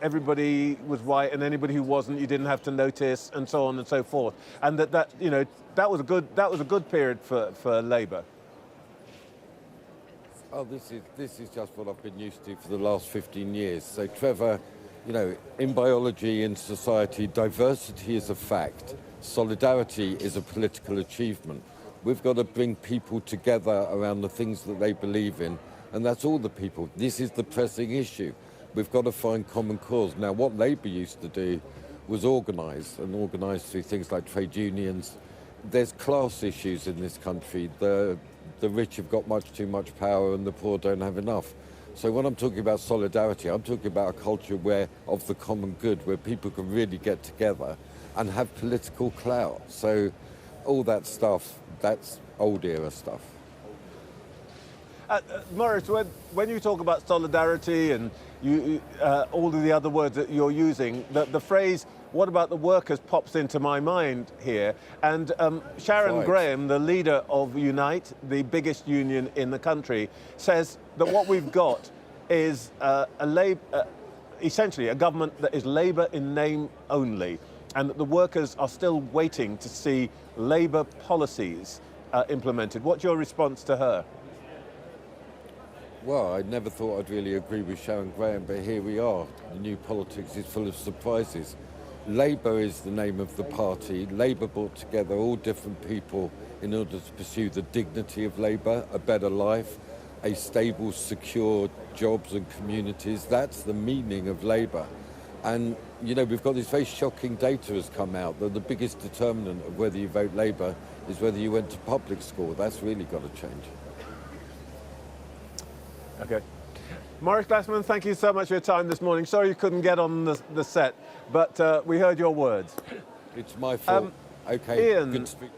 everybody was white, and anybody who wasn't, you didn't have to notice, and so on and so forth. And that you know, that was a good period for Labour. Oh, this is just what I've been used to for the last 15 years. So, Trevor, you know, in biology, in society, diversity is a fact. Solidarity is a political achievement. We've got to bring people together around the things that they believe in, and that's all the people. This is the pressing issue. We've got to find common cause. Now, what Labour used to do was organise, and organise through things like trade unions. There's class issues in this country. The rich have got much too much power and the poor don't have enough. So when I'm talking about solidarity, I'm talking about a culture of the common good, where people can really get together and have political clout. So all that stuff, that's old era stuff. Maurice, when you talk about solidarity and all of the other words that you're using, the phrase, what about the workers, pops into my mind here. And Sharon Right. Graham, the leader of Unite, the biggest union in the country, says that what we've got is essentially a government that is Labour in name only, and that the workers are still waiting to see Labour policies implemented. What's your response to her? Well, I never thought I'd really agree with Sharon Graham, but here we are. The new politics is full of surprises. Labour is the name of the party. Labour brought together all different people in order to pursue the dignity of Labour, a better life, a stable, secure jobs and communities. That's the meaning of Labour. And, you know, we've got this very shocking data has come out that the biggest determinant of whether you vote Labour is whether you went to public school. That's really got to change. Okay. Lord Glasman, thank you so much for your time this morning. Sorry you couldn't get on the set, but we heard your words. It's my fault. Okay, Iain, good to speak.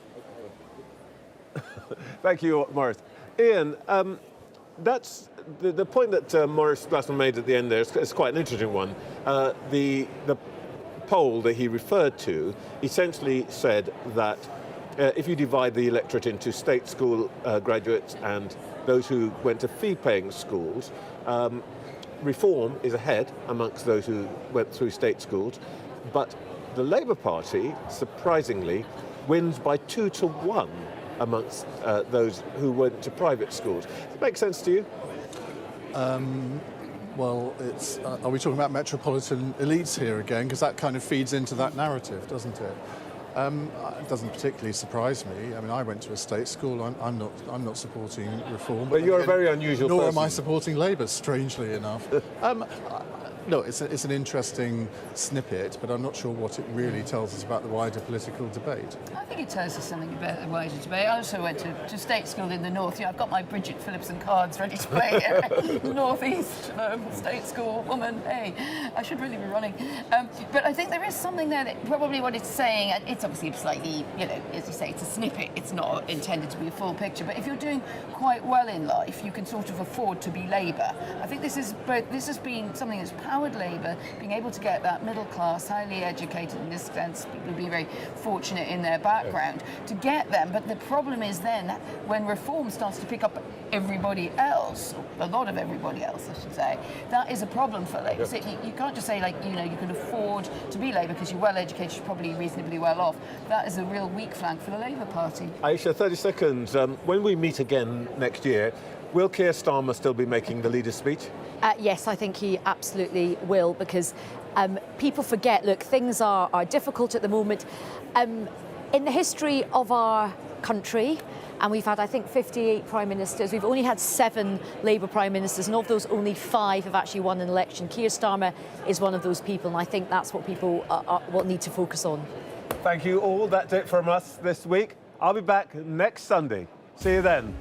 Thank you, Maurice. Iain, that's the point that Maurice Glasman made at the end there is quite an interesting one. The poll that he referred to essentially said that if you divide the electorate into state school graduates and those who went to fee-paying schools, Reform is ahead amongst those who went through state schools, but the Labour Party, surprisingly, wins by 2 to 1 amongst those who went to private schools. Does it make sense to you? Well, it's, are we talking about metropolitan elites here again? Because that kind of feeds into that narrative, doesn't it? It doesn't particularly surprise me. I mean, I went to a state school. I'm not supporting Reform. But you're a very unusual person. Nor am I supporting Labour, strangely enough. No, it's an interesting snippet, but I'm not sure what it really tells us about the wider political debate. I think it tells us something about the wider debate. I also went to state school in the north. You know, I've got my Bridget Phillips and cards ready to play. Northeast state school woman. Hey, I should really be running. But I think there is something there that probably what it's saying, and it's obviously slightly, you know, as you say, it's a snippet. It's not intended to be a full picture. But if you're doing quite well in life, you can sort of afford to be Labour. I think this has been something that's powered Labour, being able to get that middle class, highly educated in this sense, people who be very fortunate in their background, to get them. But the problem is then when Reform starts to pick up everybody else, a lot of everybody else, I should say, that is a problem for Labour. So you can't just say, like, you know, you can afford to be Labour because you're well educated, you're probably reasonably well off. That is a real weak flank for the Labour Party. Ayesha, 30 seconds. When we meet again next year, will Keir Starmer still be making the leader's speech? Yes, I think he absolutely will, because people forget, look, things are difficult at the moment. In the history of our country, and we've had, I think, 58 Prime Ministers, we've only had 7 Labour Prime Ministers, and of those, only 5 have actually won an election. Keir Starmer is one of those people, and I think that's what people will need to focus on. Thank you all. That's it from us this week. I'll be back next Sunday. See you then.